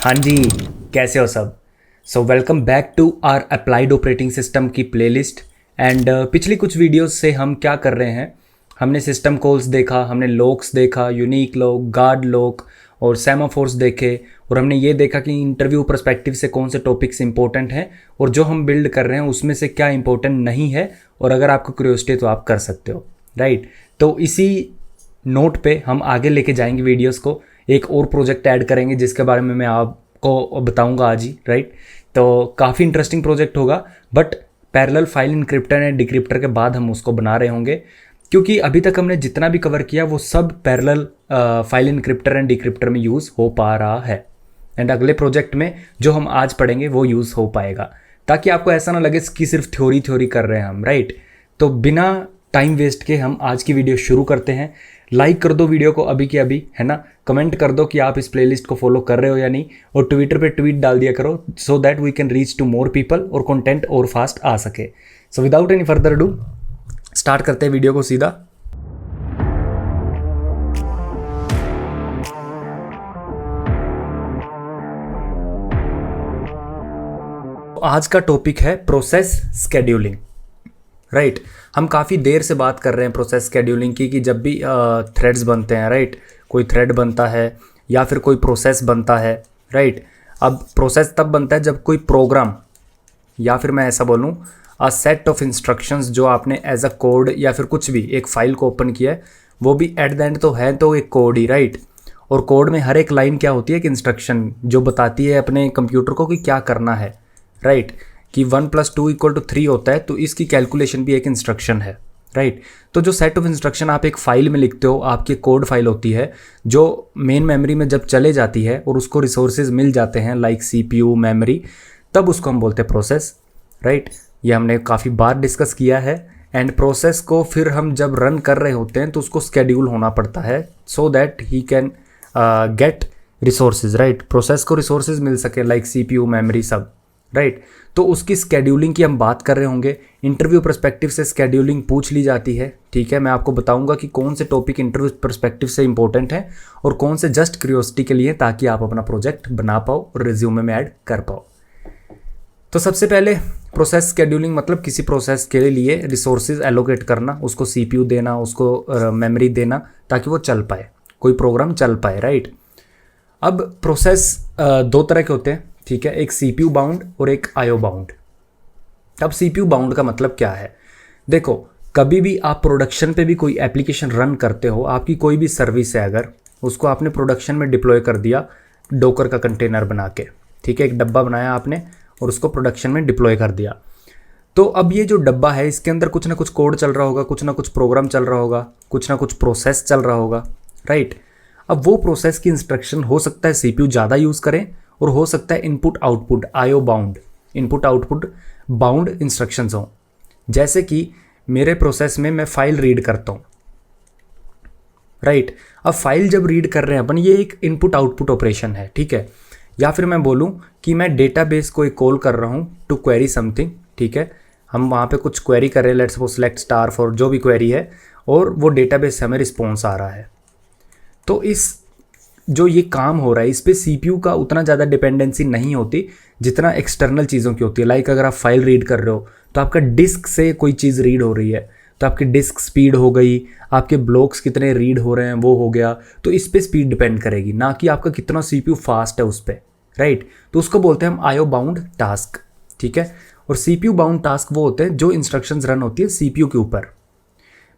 हाँ जी, कैसे हो सब। So welcome back to our applied operating system की प्लेलिस्ट। एंड पिछली कुछ वीडियोस से हम क्या कर रहे हैं, हमने सिस्टम कॉल्स देखा, हमने लॉक्स देखा, यूनिक लॉक, गार्ड लॉक और सेमाफोर्स देखे। और हमने ये देखा कि इंटरव्यू पर्सपेक्टिव से कौन से टॉपिक्स इंपॉर्टेंट हैं और जो हम बिल्ड कर रहे हैं उसमें से क्या इंपॉर्टेंट नहीं है। और अगर आपको क्यूरियोसिटी है तो आप कर सकते हो, राइट। तो इसी नोट पे हम आगे लेके जाएंगे वीडियोस को। एक और प्रोजेक्ट ऐड करेंगे जिसके बारे में मैं आपको बताऊंगा आज ही, राइट। तो काफ़ी इंटरेस्टिंग प्रोजेक्ट होगा, but parallel file encryptor and decryptor के बाद हम उसको बना रहे होंगे, क्योंकि अभी तक हमने जितना भी कवर किया वो सब parallel file encryptor and decrypter में यूज़ हो पा रहा है। एंड अगले प्रोजेक्ट में जो हम आज पढ़ेंगे वो यूज़ हो पाएगा, ताकि आपको ऐसा ना लगे कि सिर्फ थ्योरी थ्योरी कर रहे हैं हम, राइट। तो बिना टाइम वेस्ट के हम आज की वीडियो शुरू करते हैं। लाइक कर दो वीडियो को अभी के अभी, है ना। कमेंट कर दो कि आप इस प्लेलिस्ट को फॉलो कर रहे हो या नहीं, और ट्विटर पे ट्वीट डाल दिया करो, so that we can reach to more people और कंटेंट और फास्ट आ सके। So without any further ado start करते हैं वीडियो को सीधा। आज का टॉपिक है प्रोसेस स्केड्यूलिंग, राइट। हम काफ़ी देर से बात कर रहे हैं प्रोसेस स्केड्यूलिंग की, कि जब भी थ्रेड्स बनते हैं, राइट, कोई थ्रेड बनता है या फिर कोई प्रोसेस बनता है, राइट। अब प्रोसेस तब बनता है जब कोई प्रोग्राम, या फिर मैं ऐसा बोलूँ अ सेट ऑफ इंस्ट्रक्शंस जो आपने एज अ कोड या फिर कुछ भी एक फाइल को ओपन किया है, वो भी एट द एंड तो है तो एक कोड ही, राइट। और कोड में हर एक लाइन क्या होती है, एक इंस्ट्रक्शन जो बताती है अपने कंप्यूटर को कि क्या करना है, राइट। कि 1+2=3 होता है, तो इसकी कैलकुलेशन भी एक इंस्ट्रक्शन है, राइट। तो जो सेट ऑफ इंस्ट्रक्शन आप एक फाइल में लिखते हो, आपकी कोड फाइल होती है जो मेन मेमोरी में जब चले जाती है और उसको रिसोर्सेज मिल जाते हैं लाइक CPU, मेमोरी, तब उसको हम बोलते हैं प्रोसेस, राइट। ये हमने काफ़ी बार डिस्कस किया है। एंड प्रोसेस को फिर हम जब रन कर रहे होते हैं तो उसको स्केड्यूल होना पड़ता है, so that he can get resources, right. Process को रिसोर्सेज मिल सके लाइक CPU, मेमोरी, सब, राइट। तो उसकी स्केड्यूलिंग की हम बात कर रहे होंगे। इंटरव्यू पर्सपेक्टिव से स्केड्यूलिंग पूछ ली जाती है, ठीक है। मैं आपको बताऊंगा कि कौन से टॉपिक इंटरव्यू पर्सपेक्टिव से इंपॉर्टेंट है और कौन से जस्ट क्यूरियोसिटी के लिए, ताकि आप अपना प्रोजेक्ट बना पाओ और रिज्यूमे में ऐड कर पाओ। तो सबसे पहले प्रोसेस स्केड्यूलिंग मतलब किसी प्रोसेस के लिए रिसोर्सेज एलोकेट करना, उसको CPU देना, उसको मेमोरी देना, ताकि वो चल पाए, कोई प्रोग्राम चल पाए, राइट। अब प्रोसेस दो तरह के होते हैं, ठीक है। एक CPU बाउंड और एक IO बाउंड। अब CPU बाउंड का मतलब क्या है, देखो, कभी भी आप प्रोडक्शन पे भी कोई एप्लीकेशन रन करते हो, आपकी कोई भी सर्विस है, अगर उसको आपने प्रोडक्शन में डिप्लॉय कर दिया डोकर का कंटेनर बना के, ठीक है, एक डब्बा बनाया आपने और उसको प्रोडक्शन में डिप्लॉय कर दिया, तो अब ये जो डब्बा है इसके अंदर कुछ ना कुछ कोड चल रहा होगा, कुछ ना कुछ प्रोग्राम चल रहा होगा, कुछ ना कुछ प्रोसेस चल रहा होगा, राइट। अब वो प्रोसेस की इंस्ट्रक्शन हो सकता है CPU ज़्यादा यूज़ करें, और हो सकता है input output IO bound, input output bound instructions हों। जैसे कि मेरे प्रोसेस में मैं फाइल रीड करता हूँ, राइट। अब फाइल जब रीड कर रहे हैं अपन, ये एक इनपुट आउटपुट ऑपरेशन है, ठीक है। या फिर मैं बोलूँ कि मैं डेटाबेस को एक कॉल कर रहा हूँ टू क्वेरी समथिंग, ठीक है। हम वहाँ पे कुछ क्वेरी कर रहे हैं, let's suppose select star for जो भी क्वेरी है, और वो डेटाबेस से हमें रिस्पॉन्स आ रहा है। तो इस जो ये काम हो रहा है इस पे CPU का उतना ज़्यादा डिपेंडेंसी नहीं होती जितना एक्सटर्नल चीज़ों की होती है। लाइक अगर आप फाइल रीड कर रहे हो तो आपका डिस्क से कोई चीज़ रीड हो रही है, तो आपकी डिस्क स्पीड हो गई, आपके ब्लॉक्स कितने रीड हो रहे हैं वो हो गया, तो इस पे स्पीड डिपेंड करेगी, ना कि आपका कितना CPU फास्ट है उस पर, राइट। तो उसको बोलते हैं हम IO बाउंड टास्क, ठीक है। और CPU बाउंड टास्क वो होते हैं जो इंस्ट्रक्शंस रन होती है CPU के ऊपर।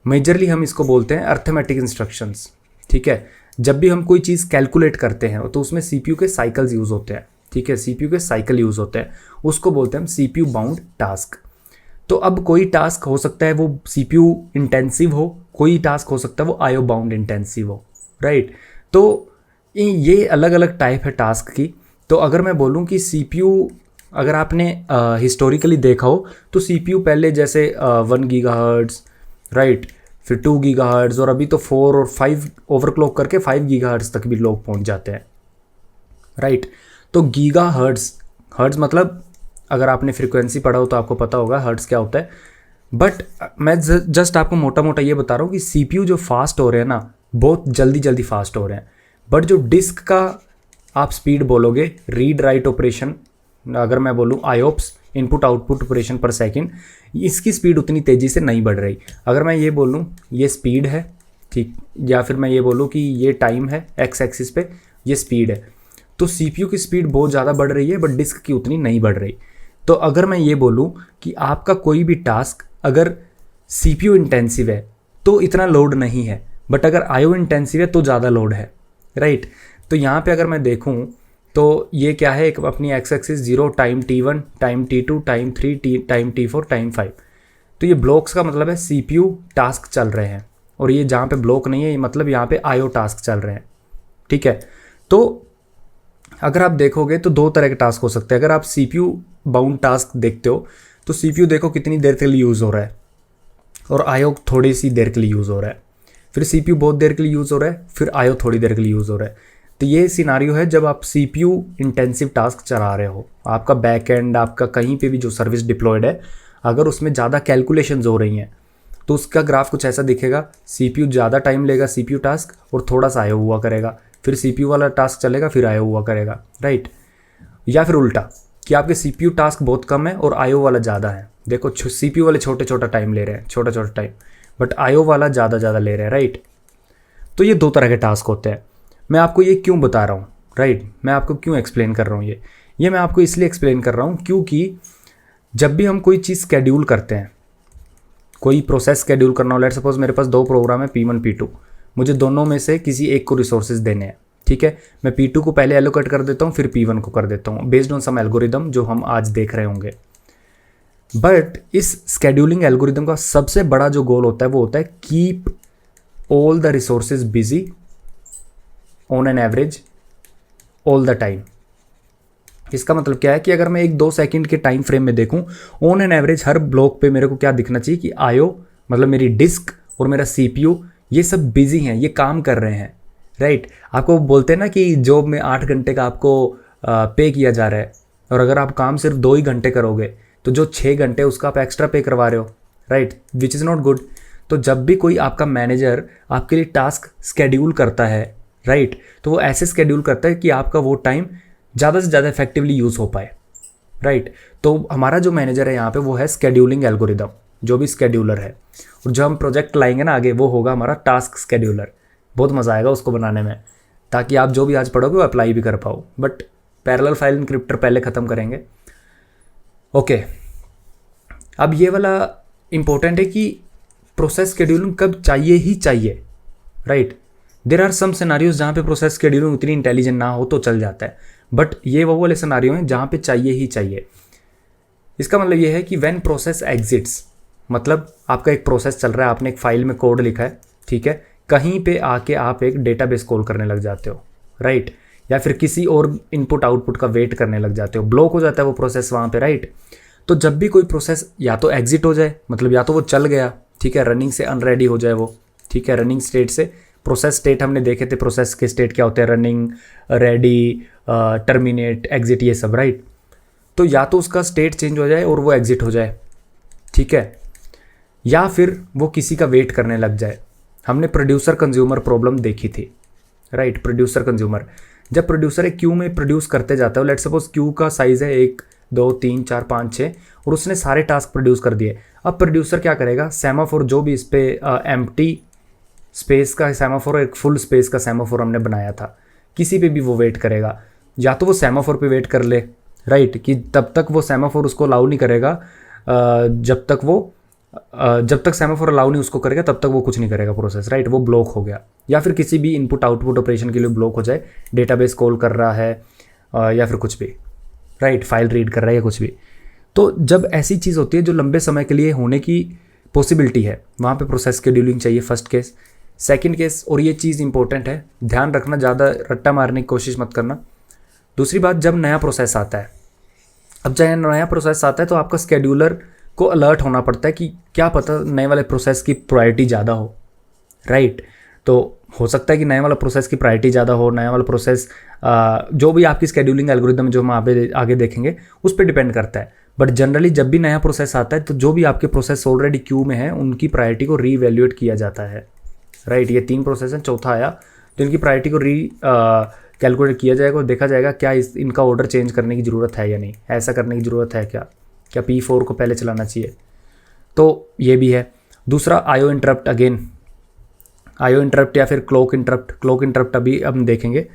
मेजरली हम इसको बोलते हैं अर्थमेटिक इंस्ट्रक्शंस, ठीक है। जब भी हम कोई चीज़ कैलकुलेट करते हैं तो उसमें CPU के साइकिल्स यूज़ होते हैं, ठीक है, CPU के साइकिल यूज़ होते हैं, उसको बोलते हैं हम CPU बाउंड टास्क। तो अब कोई टास्क हो सकता है वो CPU इंटेंसिव हो, कोई टास्क हो सकता है वो IO बाउंड इंटेंसिव हो, राइट। तो ये अलग अलग टाइप है टास्क की। तो अगर मैं बोलूँ कि CPU, अगर आपने हिस्टोरिकली देखा हो तो CPU पहले जैसे 1 GHz, राइट, फिर 2 GHz, और अभी तो 4 और 5 ओवरक्लॉक करके 5 GHz तक भी लोग पहुंच जाते हैं, राइट। तो गीगाहर्ट्ज़, हर्ट्ज़ मतलब अगर आपने फ्रीक्वेंसी पढ़ा हो तो आपको पता होगा हर्ट्ज़ क्या होता है। बट मैं जस्ट आपको मोटा मोटा ये बता रहा हूँ कि CPU जो फास्ट हो रहे हैं ना, बहुत जल्दी जल्दी फास्ट हो रहे हैं, बट जो डिस्क का आप स्पीड बोलोगे रीड राइट ऑपरेशन, अगर मैं बोलूँ आईओप्स इनपुट आउटपुट ऑपरेशन पर सेकंड, इसकी स्पीड उतनी तेज़ी से नहीं बढ़ रही। अगर मैं ये बोलूँ ये स्पीड है, ठीक, या फिर मैं ये बोलूँ कि ये टाइम है एक्स एक्सिस पे, ये स्पीड है, तो सीपीयू की स्पीड बहुत ज़्यादा बढ़ रही है बट डिस्क की उतनी नहीं बढ़ रही। तो अगर मैं ये बोलूँ कि आपका कोई भी टास्क अगर सीपीयू इंटेंसिव है तो इतना लोड नहीं है, बट अगर आईओ इंटेंसिव है तो ज़्यादा लोड है, राइट। तो यहाँ पे अगर मैं देखूँ तो ये क्या है, एक अपनी x axis 0, time T1, time T2, time 3, time T4, time 5। तो ये ब्लॉक्स का मतलब है सीपीयू टास्क चल रहे हैं, और ये जहाँ पे ब्लॉक नहीं है ये मतलब यहाँ पे आईओ टास्क चल रहे हैं, ठीक है। तो अगर आप देखोगे तो दो तरह के टास्क हो सकते हैं। अगर आप सीपीयू बाउंड टास्क देखते हो तो सीपीयू देखो कितनी देर के लिए यूज़ हो रहा है, और आईओ थोड़ी सी देर के लिए यूज़ हो रहा है, फिर सीपीयू बहुत देर के लिए यूज़ हो रहा है, फिर आईओ थोड़ी देर के लिए यूज़ हो रहा है। तो ये सिनारियो है जब आप सीपीयू इंटेंसिव टास्क चला रहे हो, आपका बैक एंड, आपका कहीं पे भी जो सर्विस डिप्लॉयड है, अगर उसमें ज़्यादा कैलकुलेशंस हो रही हैं तो उसका ग्राफ कुछ ऐसा दिखेगा, सीपीयू ज़्यादा टाइम लेगा सीपीयू टास्क और थोड़ा सा आईओ हुआ करेगा, फिर सीपीयू वाला टास्क चलेगा फिर आईओ हुआ करेगा, राइट। या फिर उल्टा कि आपके सीपीयू टास्क बहुत कम है और आईओ वाला ज़्यादा है, देखो सीपीयू वाले छोटे छोटा टाइम ले रहे हैं, छोटा छोटा टाइम, बट आईओ वाला ज़्यादा ले रहे हैं, राइट। तो ये दो तरह के टास्क होते हैं। मैं आपको ये क्यों बता रहा हूँ, राइट, मैं आपको क्यों एक्सप्लेन कर रहा हूँ, ये मैं आपको इसलिए एक्सप्लेन कर रहा हूँ क्योंकि जब भी हम कोई चीज़ स्केड्यूल करते हैं, कोई प्रोसेस स्केड्यूल करना हो, लेट सपोज मेरे पास दो प्रोग्राम है P1 P2, मुझे दोनों में से किसी एक को रिसोर्सेज देने हैं, ठीक है। मैं P2 को पहले एलोकेट कर देता हूँ, फिर P1 को कर देता हूँ बेस्ड ऑन सम एल्गोरिदम जो हम आज देख रहे होंगे। बट इस स्केड्यूलिंग एल्गोरिदम का सबसे बड़ा जो गोल होता है वो होता है keep all the resources busy on an average all the time. इसका मतलब क्या है कि अगर मैं 1-2 सेकंड के टाइम फ्रेम में देखूं, on an average her block पे मेरे को क्या दिखना चाहिए कि आईओ मतलब मेरी डिस्क और मेरा सीपीयू ये सब बिजी हैं, ये काम कर रहे हैं, राइट। आपको बोलते हैं ना कि जॉब में 8 घंटे का आपको पे किया जा रहा है, और अगर आप काम सिर्फ 2 ही घंटे करोगे तो जो 6 घंटे उसका आप एक्स्ट्रा पे करवा रहे हो, right, which is not good. तो जब भी कोई आपका मैनेजर आपके लिए टास्क स्केड्यूल करता है, राइट, तो वो ऐसे स्केड्यूल करता है कि आपका वो टाइम ज़्यादा से ज़्यादा इफेक्टिवली यूज़ हो पाए, राइट। तो हमारा जो मैनेजर है यहाँ पे वो है स्केड्यूलिंग एल्गोरिदम, जो भी स्केड्यूलर है, और जो हम प्रोजेक्ट लाएंगे ना आगे वो होगा हमारा टास्क स्केड्यूलर। बहुत मज़ा आएगा उसको बनाने में, ताकि आप जो भी आज पढ़ोगे वो अप्लाई भी कर पाओ। बट पैरेलल फाइल इनक्रिप्टर पहले ख़त्म करेंगे, ओके। अब ये वाला इम्पोर्टेंट है कि प्रोसेस स्केड्यूलिंग कब चाहिए ही चाहिए, right. There are some scenarios जहाँ पे प्रोसेस शेड्यूलिंग उतनी इंटेलिजेंट ना हो तो चल जाता है, बट ये वो वाले सिनारियो हैं जहाँ पे चाहिए ही चाहिए। इसका मतलब ये है कि व्हेन प्रोसेस एग्जिट्स, मतलब आपका एक प्रोसेस चल रहा है, आपने एक फाइल में कोड लिखा है, ठीक है, कहीं पे आके आप एक डेटाबेस कॉल करने लग जाते हो, राइट, या फिर किसी और इनपुट आउटपुट का वेट करने लग जाते हो, ब्लॉक हो जाता है वो प्रोसेस वहाँ पे, राइट। तो जब भी कोई प्रोसेस या तो एग्जिट हो जाए, मतलब या तो वो चल गया, ठीक है, रनिंग से अनरेडी हो जाए वो, ठीक है, रनिंग स्टेट से प्रोसेस स्टेट हमने देखे थे, प्रोसेस के स्टेट क्या होते हैं, रनिंग, रेडी, टर्मिनेट, एग्जिट, ये सब, राइट। तो या तो उसका स्टेट चेंज हो जाए और वो एग्जिट हो जाए, ठीक है, या फिर वो किसी का वेट करने लग जाए। हमने प्रोड्यूसर कंज्यूमर प्रॉब्लम देखी थी, राइट। प्रोड्यूसर कंज्यूमर, जब प्रोड्यूसर एक क्यू में प्रोड्यूस करते जाता है, लेट सपोज क्यू का साइज़ है 1 2 3 4 5 6 और उसने सारे टास्क प्रोड्यूस कर दिए। अब प्रोड्यूसर क्या करेगा, सेमाफोर जो भी इस पर एम्प्टी स्पेस का सेमाफोर, एक फुल स्पेस का सेमाफोर हमने बनाया था, किसी पे भी वो वेट करेगा, या तो वो सेमाफोर पे वेट कर ले, राइट, कि तब तक वो सेमाफोर उसको अलाउ नहीं करेगा, जब तक सेमाफोर अलाउ नहीं उसको करेगा तब तक वो कुछ नहीं करेगा प्रोसेस, राइट, वो ब्लॉक हो गया। या फिर किसी भी इनपुट आउटपुट ऑपरेशन के लिए ब्लॉक हो जाए, डेटाबेस कॉल कर रहा है या फिर कुछ भी, राइट, फाइल रीड कर रहा है या कुछ भी। तो जब ऐसी चीज़ होती है जो लंबे समय के लिए होने की पॉसिबिलिटी है, वहाँ पे प्रोसेस शेड्यूलिंग चाहिए, फर्स्ट केस। सेकंड केस, और ये चीज़ इंपॉर्टेंट है, ध्यान रखना, ज़्यादा रट्टा मारने की कोशिश मत करना। दूसरी बात, जब नया प्रोसेस आता है, अब चाहे नया प्रोसेस आता है तो आपका स्केड्यूलर को अलर्ट होना पड़ता है कि क्या पता नए वाले प्रोसेस की प्रायोरिटी ज़्यादा हो, राइट। तो हो सकता है कि नए वाला प्रोसेस की प्रायोरिटी ज़्यादा हो, नया वाला प्रोसेस जो भी आपकी स्केड्यूलिंग एल्गोरिदम जो हम आगे देखेंगे उस पर डिपेंड करता है। बट जनरली जब भी नया प्रोसेस आता है तो जो भी आपके प्रोसेस ऑलरेडी क्यू में है उनकी प्रायोरिटी को रीवैल्यूएट किया जाता है, राइट। ये 3 प्रोसेस हैं, चौथा आया तो इनकी प्रायोरिटी को कैलकुलेट किया जाएगा और देखा जाएगा क्या इनका ऑर्डर चेंज करने की ज़रूरत है या नहीं, ऐसा करने की ज़रूरत है क्या, क्या P4 को पहले चलाना चाहिए। तो ये भी है। दूसरा IO interrupt, again IO interrupt या फिर क्लॉक इंटरप्ट। क्लॉक इंटरप्ट अभी हम देखेंगे।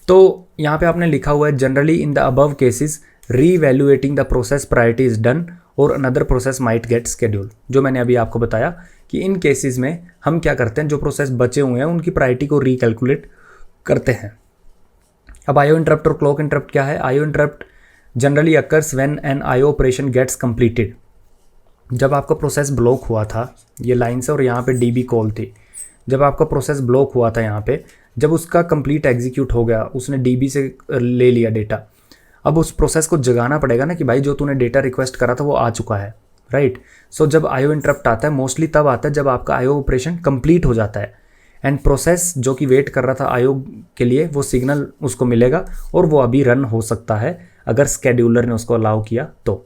तो यहाँ पे आपने लिखा हुआ है generally in the above cases reevaluating the process priority is done और another process might get schedule. जो मैंने अभी आपको बताया कि इन केसेस में हम क्या करते हैं, जो प्रोसेस बचे हुए हैं उनकी प्रायोरिटी को रिकैलकुलेट करते हैं। अब आईओ इंटरप्ट और क्लॉक इंटरप्ट क्या है। IO interrupt generally occurs when an IO operation gets completed. जब आपका प्रोसेस ब्लॉक हुआ था, ये लाइन्स है और यहाँ पे डीबी कॉल थी, जब आपका प्रोसेस ब्लॉक हुआ था यहाँ पे, जब उसका कंप्लीट एग्जीक्यूट हो गया, उसने डीबी से ले लिया डेटा, अब उस प्रोसेस को जगाना पड़ेगा ना कि भाई जो तूने डेटा रिक्वेस्ट करा था वो आ चुका है, राइट। सो जब आईओ इंटरप्ट आता है मोस्टली तब आता है जब आपका आईओ ऑपरेशन कंप्लीट हो जाता है एंड प्रोसेस जो कि वेट कर रहा था आईओ के लिए वो सिग्नल उसको मिलेगा और वो अभी रन हो सकता है अगर स्केड्यूलर ने उसको अलाउ किया तो।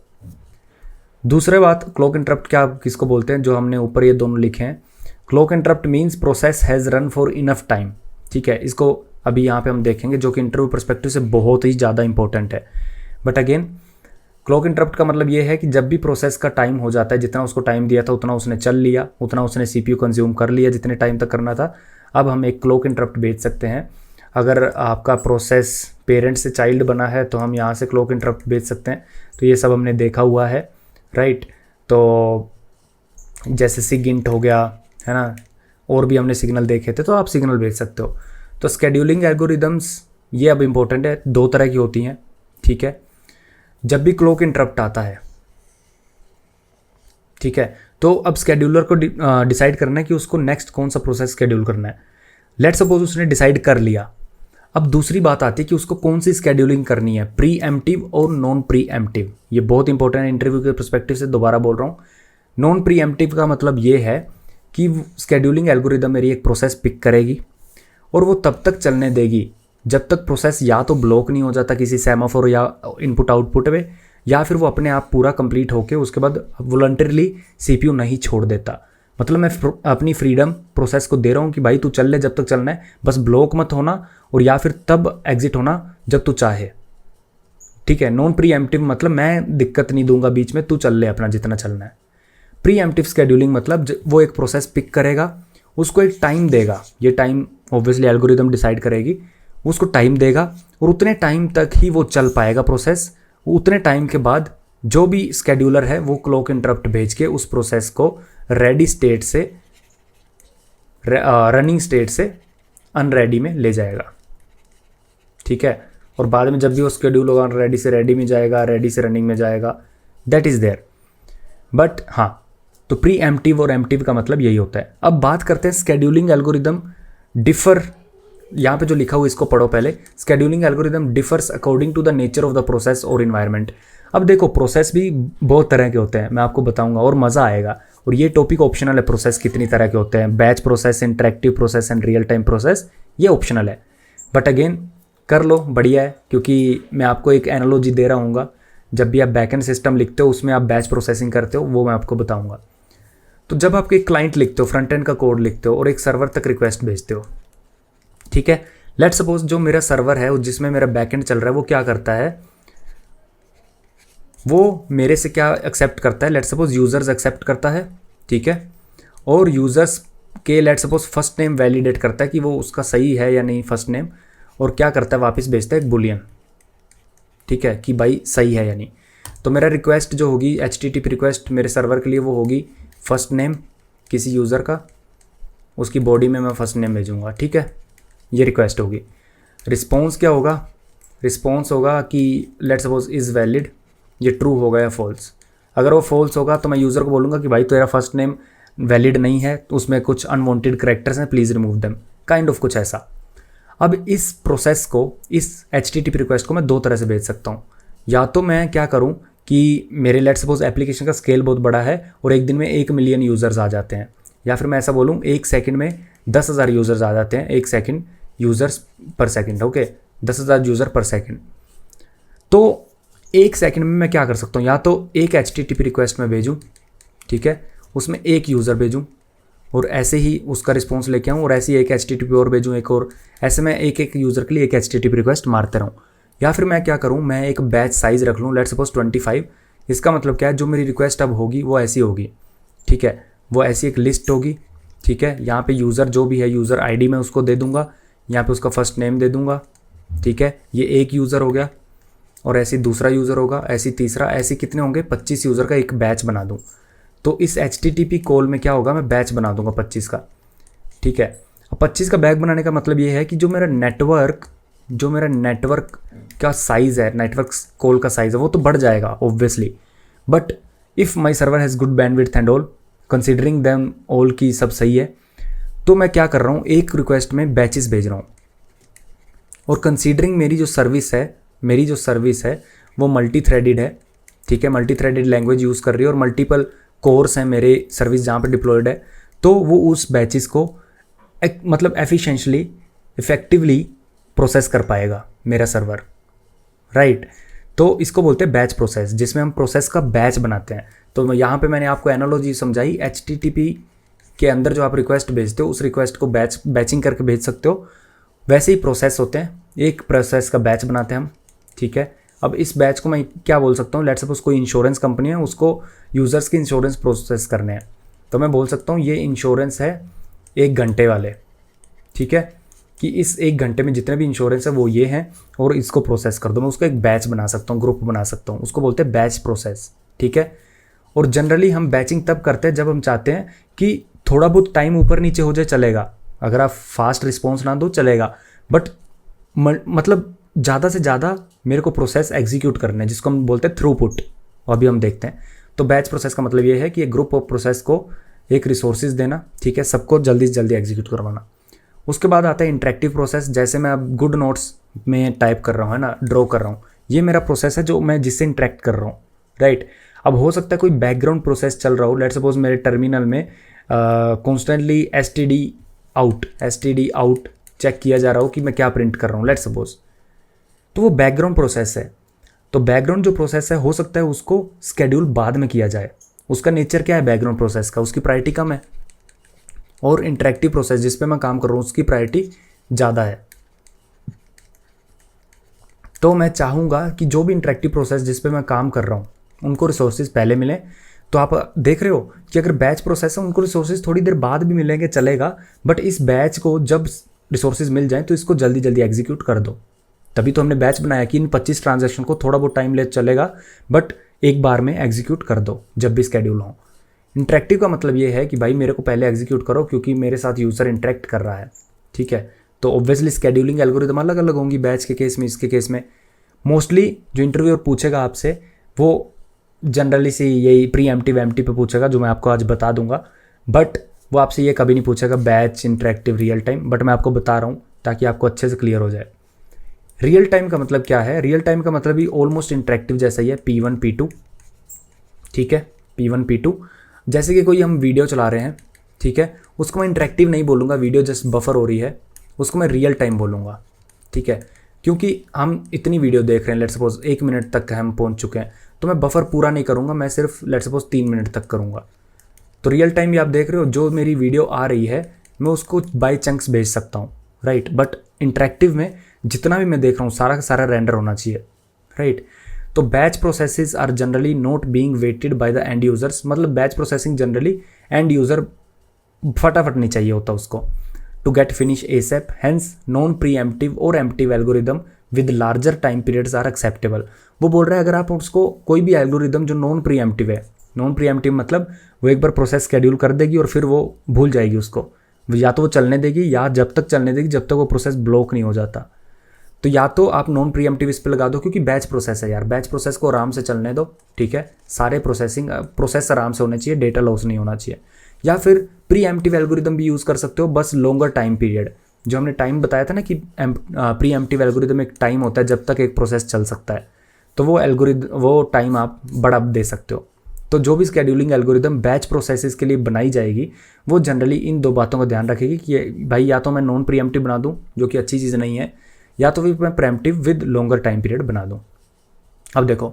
दूसरे बात, क्लॉक इंटरप्ट क्या किसको बोलते हैं, जो हमने ऊपर ये दोनों लिखे हैं। Clock interrupt means process has run for enough time, ठीक है। इसको अभी यहाँ पे हम देखेंगे जो कि इंटरव्यू परस्पेक्टिव से बहुत ही ज़्यादा इंपॉर्टेंट है। बट अगेन क्लॉक इंटरप्ट का मतलब ये है कि जब भी प्रोसेस का टाइम हो जाता है, जितना उसको टाइम दिया था उतना उसने चल लिया, उतना उसने सीपीयू कंज्यूम कर लिया जितने टाइम तक करना था, अब हम एक क्लॉक इंटरप्ट भेज सकते हैं। अगर आपका प्रोसेस पेरेंट से चाइल्ड बना है तो हम यहाँ से क्लॉक इंटरप्ट भेज सकते हैं। तो ये सब हमने देखा हुआ है, राइट। तो जैसे सिगिंट हो गया, है ना, और भी हमने सिग्नल देखे थे, तो आप सिग्नल भेज सकते हो। तो स्केड्यूलिंग एल्गोरिदम्स ये अब इम्पोर्टेंट है, दो तरह की होती हैं, ठीक है। जब भी क्लॉक इंटरप्ट आता है, ठीक है, तो अब स्केड्यूलर को डिसाइड करना है कि उसको नेक्स्ट कौन सा प्रोसेस स्केड्यूल करना है। लेट्स सपोज उसने डिसाइड कर लिया। अब दूसरी बात आती है कि उसको कौन सी स्केड्यूलिंग करनी है, प्री एम्प्टिव और नॉन प्री एम्प्टिव। ये बहुत इंपॉर्टेंट है इंटरव्यू के पर्सपेक्टिव से, दोबारा बोल रहा हूँ। नॉन प्री एम्प्टिव का मतलब ये है कि स्केड्यूलिंग एल्गोरिदम मेरी एक प्रोसेस पिक करेगी और वो तब तक चलने देगी जब तक प्रोसेस या तो ब्लॉक नहीं हो जाता किसी सेमाफोर या इनपुट आउटपुट में, या फिर वो अपने आप पूरा कंप्लीट होके उसके बाद वॉलंटरीली सीपीयू नहीं छोड़ देता। मतलब मैं अपनी फ्रीडम प्रोसेस को दे रहा हूँ कि भाई तू चल ले जब तक चलना है, बस ब्लॉक मत होना और या फिर तब एग्जिट होना जब तू चाहे, ठीक है। नॉन प्री एम्प्टिव मतलब मैं दिक्कत नहीं दूंगा बीच में, तू चल ले अपना जितना चलना है। प्री एम्प्टिव स्केड्यूलिंग मतलब वो एक प्रोसेस पिक करेगा, उसको एक टाइम देगा, ये टाइम ऑब्वियसली एल्गोरिदम डिसाइड करेगी, उसको टाइम देगा और उतने टाइम तक ही वो चल पाएगा प्रोसेस। उतने टाइम के बाद जो भी स्केड्यूलर है वो क्लॉक इंटरप्ट भेज के उस प्रोसेस को रेडी स्टेट से रनिंग स्टेट से अनरेडी में ले जाएगा, ठीक है। और बाद में जब भी वो स्केड्यूल होगा रेडी से रेडी में जाएगा, रेडी से रनिंग में जाएगा, दैट इज़ देयर। बट हाँ, तो प्री एम्प्टिव और एम्प्टिव का मतलब यही होता है। अब बात करते हैं स्केड्यूलिंग एल्गोरिदम डिफर, यहाँ पे जो लिखा हुआ इसको पढ़ो पहले। Scheduling algorithm differs according to the nature of the process और इन्वायरमेंट। अब देखो प्रोसेस भी बहुत तरह के होते हैं, मैं आपको बताऊंगा और मज़ा आएगा। और ये टॉपिक ऑप्शनल है, प्रोसेस कितनी तरह के होते हैं, batch process, interactive process and real time process, ये ऑप्शनल है। बट अगेन कर लो, बढ़िया है, क्योंकि मैं आपको एक एनालॉजी दे रहा हूँगा। जब भी आप बैकएंड सिस्टम लिखते हो उसमें आप बैच प्रोसेसिंग करते हो, वो मैं आपको बताऊँगा। तो जब आप एक क्लाइंट लिखते हो, फ्रंट एंड का कोड लिखते हो और एक सर्वर तक रिक्वेस्ट भेजते हो, ठीक है। लेट्स सपोज जो मेरा सर्वर है जिसमें मेरा बैकएंड चल रहा है वो क्या करता है, वो मेरे से क्या एक्सेप्ट करता है, लेट्स सपोज यूज़र्स एक्सेप्ट करता है, ठीक है। और यूज़र्स के let's suppose first name validate करता है कि वो उसका सही है या नहीं फर्स्ट नेम, और क्या करता है वापस भेजता है एक बुलियन, ठीक है, कि भाई सही है या नहीं। तो मेरा रिक्वेस्ट जो होगी HTTP रिक्वेस्ट मेरे सर्वर के लिए वो होगी फर्स्ट नेम किसी यूज़र का, उसकी बॉडी में मैं फर्स्ट नेम भेजूँगा, ठीक है, ये रिक्वेस्ट होगी। रिस्पॉन्स क्या होगा, रिस्पॉन्स होगा कि लेट्स सपोज इज़ वैलिड, ये ट्रू होगा या फॉल्स। अगर वो फॉल्स होगा तो मैं यूज़र को बोलूँगा कि भाई तेरा फर्स्ट नेम वैलिड नहीं है, तो उसमें कुछ अनवांटेड करैक्टर्स हैं, please remove them, kind of कुछ ऐसा। अब इस प्रोसेस को, इस HTTP रिक्वेस्ट को मैं दो तरह से भेज सकता हूँ। या तो मैं क्या करूँ कि मेरे लेट्स सपोज एप्लीकेशन का स्केल बहुत बड़ा है और एक दिन में 1 मिलियन यूज़र्स आ जाते हैं, या फिर मैं ऐसा बोलूँ 1 सेकंड में 10,000 यूज़र्स आ जाते हैं, 1 सेकंड यूज़र्स पर सेकंड, ओके, 10,000 यूज़र पर सेकंड। तो 1 सेकंड में मैं क्या कर सकता हूँ, या तो एक HTTP रिक्वेस्ट में भेजूँ, ठीक है, उसमें एक यूज़र भेजूँ, और ऐसे ही उसका रिस्पॉन्स लेके आऊँ और ऐसे ही एक HTTP और भेजूँ एक और, ऐसे मैं एक एक यूज़र के लिए एक HTTP रिक्वेस्ट मारते रहूँ। या फिर मैं क्या करूँ, मैं एक बैच साइज़ रख लूँ, लेट्स सपोज 25। इसका मतलब क्या है, जो मेरी रिक्वेस्ट अब होगी वो ऐसी होगी, ठीक है, वो ऐसी एक लिस्ट होगी, ठीक है। यहाँ पे यूज़र जो भी है, यूज़र ID मैं उसको दे दूँगा, यहाँ पे उसका फर्स्ट नेम दे दूँगा, ठीक है। ये एक यूज़र हो गया, और ऐसे दूसरा यूज़र होगा, ऐसी तीसरा, ऐसे कितने होंगे, 25 यूज़र का एक बैच बना दूँ। तो इस HTTP कॉल में क्या होगा, मैं बैच बना दूंगा 25 का, ठीक है। अब 25 का बैच बनाने का मतलब ये है कि जो मेरा नेटवर्क का साइज़ है, नेटवर्क कॉल का साइज़ है, वो तो बढ़ जाएगा obviously. But if my server has good bandwidth and all, considering them all की सब सही है, तो मैं क्या कर रहा हूँ, एक रिक्वेस्ट में बैचेस भेज रहा हूँ। और कंसीडरिंग मेरी जो सर्विस है वो मल्टी थ्रेडेड है, ठीक है, मल्टी थ्रेडेड लैंग्वेज यूज़ कर रही है और मल्टीपल कोर्स हैं मेरे सर्विस जहाँ पे डिप्लॉयड है, तो वो उस बैचेस को मतलब इफेक्टिवली प्रोसेस कर पाएगा मेरा सर्वर, राइट। तो इसको बोलते हैं बैच प्रोसेस, जिसमें हम प्रोसेस का बैच बनाते हैं। तो यहाँ पे मैंने आपको एनालॉजी समझाई, HTTP के अंदर जो आप रिक्वेस्ट भेजते हो उस रिक्वेस्ट को बैचिंग करके भेज सकते हो, वैसे ही प्रोसेस होते हैं, एक प्रोसेस का बैच बनाते हैं हम, ठीक है। अब इस बैच को मैं क्या बोल सकता हूँ, लेट्स सपोज कोई इंश्योरेंस कंपनी है, उसको यूज़र्स के इंश्योरेंस प्रोसेस करने हैं, तो मैं बोल सकता हूँ ये इंश्योरेंस है 1 घंटे वाले, ठीक है, कि इस 1 घंटे में जितने भी इंश्योरेंस है वो ये हैं और इसको प्रोसेस कर दो। मैं उसको एक बैच बना सकता हूँ, ग्रुप बना सकता हूँ, उसको बोलते हैं बैच प्रोसेस, ठीक है। और जनरली हम बैचिंग तब करते हैं जब हम चाहते हैं कि थोड़ा बहुत टाइम ऊपर नीचे हो जाए, चलेगा, अगर आप फास्ट रिस्पॉन्स ना दो चलेगा, बट मतलब ज़्यादा से ज़्यादा मेरे को प्रोसेस एग्जीक्यूट करना है, जिसको हम बोलते हैं थ्रूपुट, अभी हम देखते हैं। तो बैच प्रोसेस का मतलब ये है कि एक ग्रुप ऑफ प्रोसेस को एक रिसोर्सेज देना, ठीक है, सबको जल्दी से जल्दी एग्जीक्यूट करवाना। उसके बाद आता है इंटरेक्टिव प्रोसेस, जैसे मैं अब गुड नोट्स में टाइप कर रहा हूँ, है ना, ड्रॉ कर रहा हूँ, ये मेरा प्रोसेस है जो मैं जिससे इंटरेक्ट कर रहा हूँ, राइट। अब हो सकता है कोई बैकग्राउंड प्रोसेस चल रहा हो, लेट्स सपोज मेरे टर्मिनल में constantly S T D out check किया जा रहा हो कि मैं क्या प्रिंट कर रहा हूँ, लेट्स सपोज, तो वो बैकग्राउंड प्रोसेस है। तो बैकग्राउंड जो प्रोसेस है, हो सकता है उसको स्केड्यूल बाद में किया जाए, उसका नेचर क्या है बैकग्राउंड प्रोसेस का, उसकी प्रायोरिटी कम है। और इंटरेक्टिव प्रोसेस जिस पे मैं काम कर रहा हूँ उसकी प्रायोरिटी ज़्यादा है। तो मैं चाहूँगा कि जो भी इंटरेक्टिव प्रोसेस जिस पे मैं काम कर रहा हूँ उनको रिसोर्सेज पहले मिले। तो आप देख रहे हो कि अगर बैच प्रोसेस है उनको रिसोर्सेज थोड़ी देर बाद भी मिलेंगे, चलेगा, बट इस बैच को जब रिसोर्सेज मिल जाए तो इसको जल्दी जल्दी एग्जीक्यूट कर दो। तभी तो हमने बैच बनाया कि इन 25 ट्रांजैक्शन को थोड़ा बहुत टाइम ले चलेगा, बट एक बार में एग्जीक्यूट कर दो जब भी स्केड्यूल हो। इंटरेक्टिव का मतलब ये है कि भाई मेरे को पहले एग्जीक्यूट करो क्योंकि मेरे साथ यूज़र इंटरेक्ट कर रहा है, ठीक है। तो ऑब्वियसली स्केड्यूलिंग एल्गोरिदम अलग अलग होंगी, बैच के केस में, इसके केस में। मोस्टली जो इंटरव्यूअर पूछेगा आपसे वो जनरली से यही प्री एम्प्टी पे पूछेगा, जो मैं आपको आज बता दूंगा, बट वो आपसे ये कभी नहीं पूछेगा batch, interactive, real time, but मैं आपको बता रहा हूँ ताकि आपको अच्छे से क्लियर हो जाए। रियल टाइम का मतलब क्या है, रियल टाइम का मतलब ही ऑलमोस्ट इंटरेक्टिव जैसा ही है, P1 P2, ठीक है, P1 P2। जैसे कि कोई हम वीडियो चला रहे हैं, ठीक है, उसको मैं इंटरेक्टिव नहीं बोलूँगा, वीडियो जस्ट बफर हो रही है, उसको मैं रियल टाइम बोलूँगा, ठीक है, क्योंकि हम इतनी वीडियो देख रहे हैं, लेट्स सपोज 1 मिनट तक हम पहुँच चुके हैं, तो मैं बफर पूरा नहीं करूँगा, मैं सिर्फ लेट्स सपोज 3 मिनट तक करूँगा। तो रियल टाइम भी आप देख रहे हो, जो मेरी वीडियो आ रही है मैं उसको बाय चंक्स भेज सकता हूँ, राइट। बट इंटरेक्टिव में जितना भी मैं देख रहा हूँ सारा का सारा रेंडर होना चाहिए, राइट। तो batch processes are generally not being waited by the end users, मतलब batch processing generally end user फटाफट नहीं चाहिए होता उसको, to get finish ASAP, hence non preemptive और emptive algorithm with larger time periods are acceptable. वो बोल रहा है अगर आप उसको कोई भी एल्गोरिदम जो नॉन प्री एम्प्टिव है, नॉन प्री एम्प्टिव मतलब वो एक बार प्रोसेस शेड्यूल कर देगी और फिर वो भूल जाएगी उसको, या तो वो चलने देगी या जब तक चलने देगी जब तक वो प्रोसेस ब्लॉक नहीं हो जाता। तो या तो आप नॉन प्रीएम्प्टिव इस पे लगा दो, क्योंकि बैच प्रोसेस है यार, बैच प्रोसेस को आराम से चलने दो, ठीक है, सारे प्रोसेस आराम से होने चाहिए, डेटा लॉस नहीं होना चाहिए। या फिर प्रीएम्प्टिव एल्गोरिदम भी यूज़ कर सकते हो, बस लॉन्गर टाइम पीरियड, जो हमने टाइम बताया था ना कि प्रीएम्प्टिव एल्गोरिदम एक टाइम होता है जब तक एक प्रोसेस चल सकता है, तो वो टाइम आप बड़ा दे सकते हो। तो जो भी स्केड्यूलिंग एल्गोरिदम बैच प्रोसेसेस के लिए बनाई जाएगी वो जनरली इन 2 बातों का ध्यान रखेगी कि भाई या तो मैं नॉन प्रीएम्प्टिव बना दूं, जो कि अच्छी चीज़ नहीं है, या तो फिर मैं preemptive with longer time period बना दूं। अब देखो,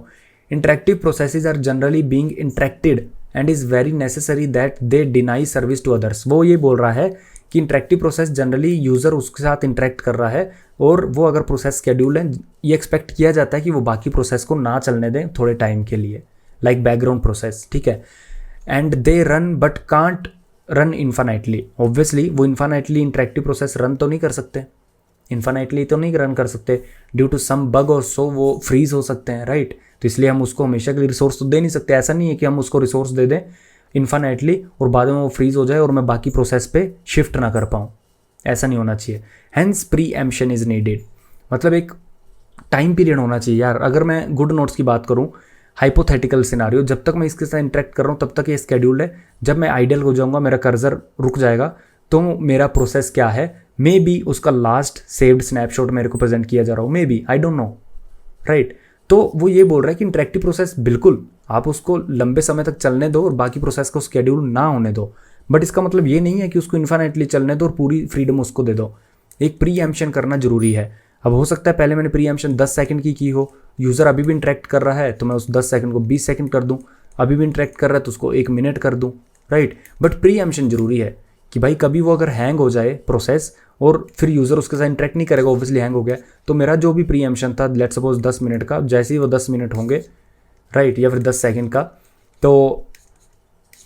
interactive processes are generally being interacted and is very necessary that they deny service to others. वो ये बोल रहा है कि इंटरेक्टिव प्रोसेस जनरली यूज़र उसके साथ इंटरेक्ट कर रहा है और वो अगर प्रोसेस शेड्यूल है, ये एक्सपेक्ट किया जाता है कि वो बाकी प्रोसेस को ना चलने दें थोड़े टाइम के लिए, लाइक बैकग्राउंड प्रोसेस, ठीक है। And they run but can't run infinitely. Obviously वो इन्फानाइटली इंटरेक्टिव प्रोसेस रन तो नहीं कर सकते, इन्फानाइटली तो नहीं रन कर सकते, ड्यू टू सम बग और सो वो फ्रीज हो सकते हैं, राइट। तो इसलिए हम उसको हमेशा के लिए रिसोर्स तो दे नहीं सकते। ऐसा नहीं है कि हम उसको रिसोर्स दे दें इन्फानाइटली और बाद में वो फ्रीज हो जाए और मैं बाकी प्रोसेस पे शिफ्ट ना कर पाऊँ, ऐसा नहीं होना चाहिए। Hence preemption is needed, मतलब एक टाइम पीरियड होना चाहिए यार। अगर मैं गुड नोट्स की बात करूँ, हाइपोथेटिकल सिनारियो, जब तक मैं इसके साथ इंटरेक्ट कर रहा हूँ तब तक ये स्केड्यूल्ड है। जब मैं आइडियल हो जाऊँगा, मेरा कर्सर रुक जाएगा, तो मेरा प्रोसेस क्या है, मे बी उसका लास्ट सेव्ड स्नैपशॉट मेरे को प्रेजेंट किया जा रहा हो, may B, I don't know, right. तो वो ये बोल रहा है कि इंटरेक्टिव प्रोसेस बिल्कुल आप उसको लंबे समय तक चलने दो और बाकी प्रोसेस को शेड्यूल ना होने दो, बट इसका मतलब ये नहीं है कि उसको इन्फाइनाइटली चलने दो और पूरी फ्रीडम उसको दे दो। एक प्री एम्पशन करना जरूरी है। अब हो सकता है पहले मैंने प्री एम्पशन 10 सेकंड की हो, यूज़र अभी भी इंटरेक्ट कर रहा है तो मैं उस 10 सेकंड को 20 सेकंड कर दूं, अभी भी इंटरेक्ट कर रहा है तो उसको 1 मिनट कर दूं, राइट। बट प्री एम्पशन जरूरी है कि भाई कभी वो अगर हैंग हो जाए प्रोसेस और फिर यूज़र उसके साथ इंटरेक्ट नहीं करेगा, ऑब्वियसली हैंग हो गया, तो मेरा जो भी प्री एम्पशन था, लेट्स सपोज 10 मिनट का, जैसे ही वो 10 मिनट होंगे, राइट, या फिर 10 सेकंड का, तो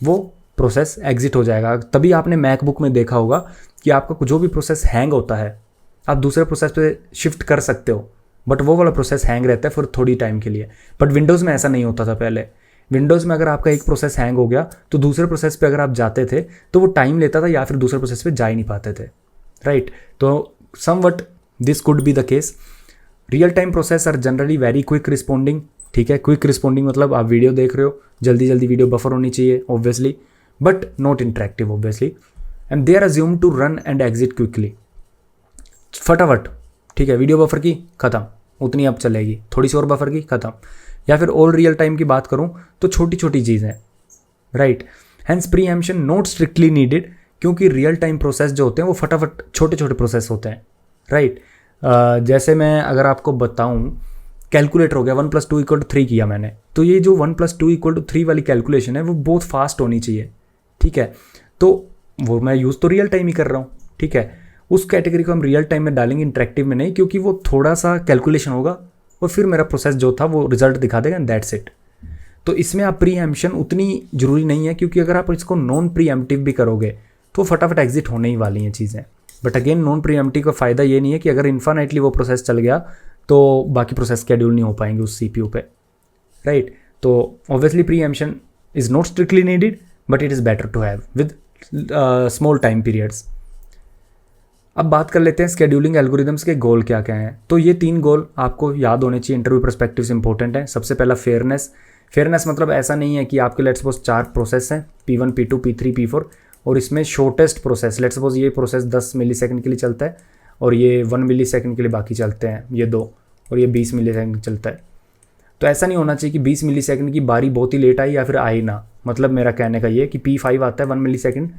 वो प्रोसेस एग्जिट हो जाएगा। तभी आपने मैकबुक में देखा होगा कि आपका जो भी प्रोसेस हैंग होता है आप दूसरे प्रोसेस पे शिफ्ट कर सकते हो, बट वो वाला प्रोसेस हैंग रहता है फिर थोड़ी टाइम के लिए। बट विंडोज़ में ऐसा नहीं होता था पहले। विंडोज़ में अगर आपका एक प्रोसेस हैंग हो गया तो दूसरे प्रोसेस पे अगर आप जाते थे तो वो टाइम लेता था या फिर दूसरे प्रोसेस पे जा ही नहीं पाते थे, राइट। तो somewhat this could be the case. Real time process are generally very quick responding, ठीक है। क्विक रिस्पॉन्डिंग मतलब आप वीडियो देख रहे हो, जल्दी जल्दी वीडियो बफर होनी चाहिए obviously, but not interactive obviously, and they are assume to run and exit quickly, फटाफट, ठीक है। वीडियो बफर की खत्म, उतनी अब चलेगी, थोड़ी सी और बफर की खत्म। या फिर ऑल रियल टाइम की बात करूं तो छोटी छोटी चीज़ें, right. Hence preemption not strictly needed, क्योंकि रियल टाइम प्रोसेस जो होते हैं वो फटाफट छोटे छोटे प्रोसेस होते हैं, राइट। जैसे मैं अगर आपको बताऊं, कैलकुलेटर हो गया 1 + 2 = 3 किया मैंने, तो ये जो 1 + 2 = 3 वाली कैलकुलेशन है वो बहुत फास्ट होनी चाहिए, ठीक है। तो वो मैं यूज़ तो रियल टाइम ही कर रहा हूँ, ठीक है। उस कैटेगरी को हम रियल टाइम में डालेंगे, इंटरेक्टिव में नहीं, क्योंकि वो थोड़ा सा कैलकुलेशन होगा और फिर मेरा प्रोसेस जो था वो रिजल्ट दिखा देगा एंड दैट्स इट। तो इसमें आप प्री एम्पशन उतनी ज़रूरी नहीं है, क्योंकि अगर आप इसको नॉन प्री एम्प्टिव भी करोगे तो फटाफट एग्जिट होने ही वाली हैं चीज़ें। But again non pre emptive का फ़ायदा ये नहीं है कि अगर इन्फानाइटली वो प्रोसेस चल गया तो बाकी प्रोसेस शेड्यूल नहीं हो पाएंगे उस CPU पे, राइट। तो obviously preemption is not strictly needed, but it is better to have with small time periods. अब बात कर लेते हैं स्केड्यूलिंग एल्गोरिदम्स के गोल क्या क्या हैं। तो ये 3 गोल आपको याद होने चाहिए, इंटरव्यू परस्पेक्टिव से इंपॉर्टेंट है। सबसे पहला फेयरनेस। फेयरनेस मतलब ऐसा नहीं है कि आपके लेट्स सपोज 4 प्रोसेस हैं, P1 P2 P3 P4, और इसमें शॉर्टेस्ट प्रोसेस, लेट्स सपोज ये प्रोसेस 10 मिलीसेकंड के लिए चलता है और ये 1 मिलीसेकंड के लिए बाकी चलते हैं ये 2, और ये 20 मिलीसेकंड चलता है। तो ऐसा नहीं होना चाहिए कि 20 मिलीसेकंड की बारी बहुत ही लेट आई या फिर आई ना। मतलब मेरा कहने का ये कि P5 आता है 1 मिलीसेकंड,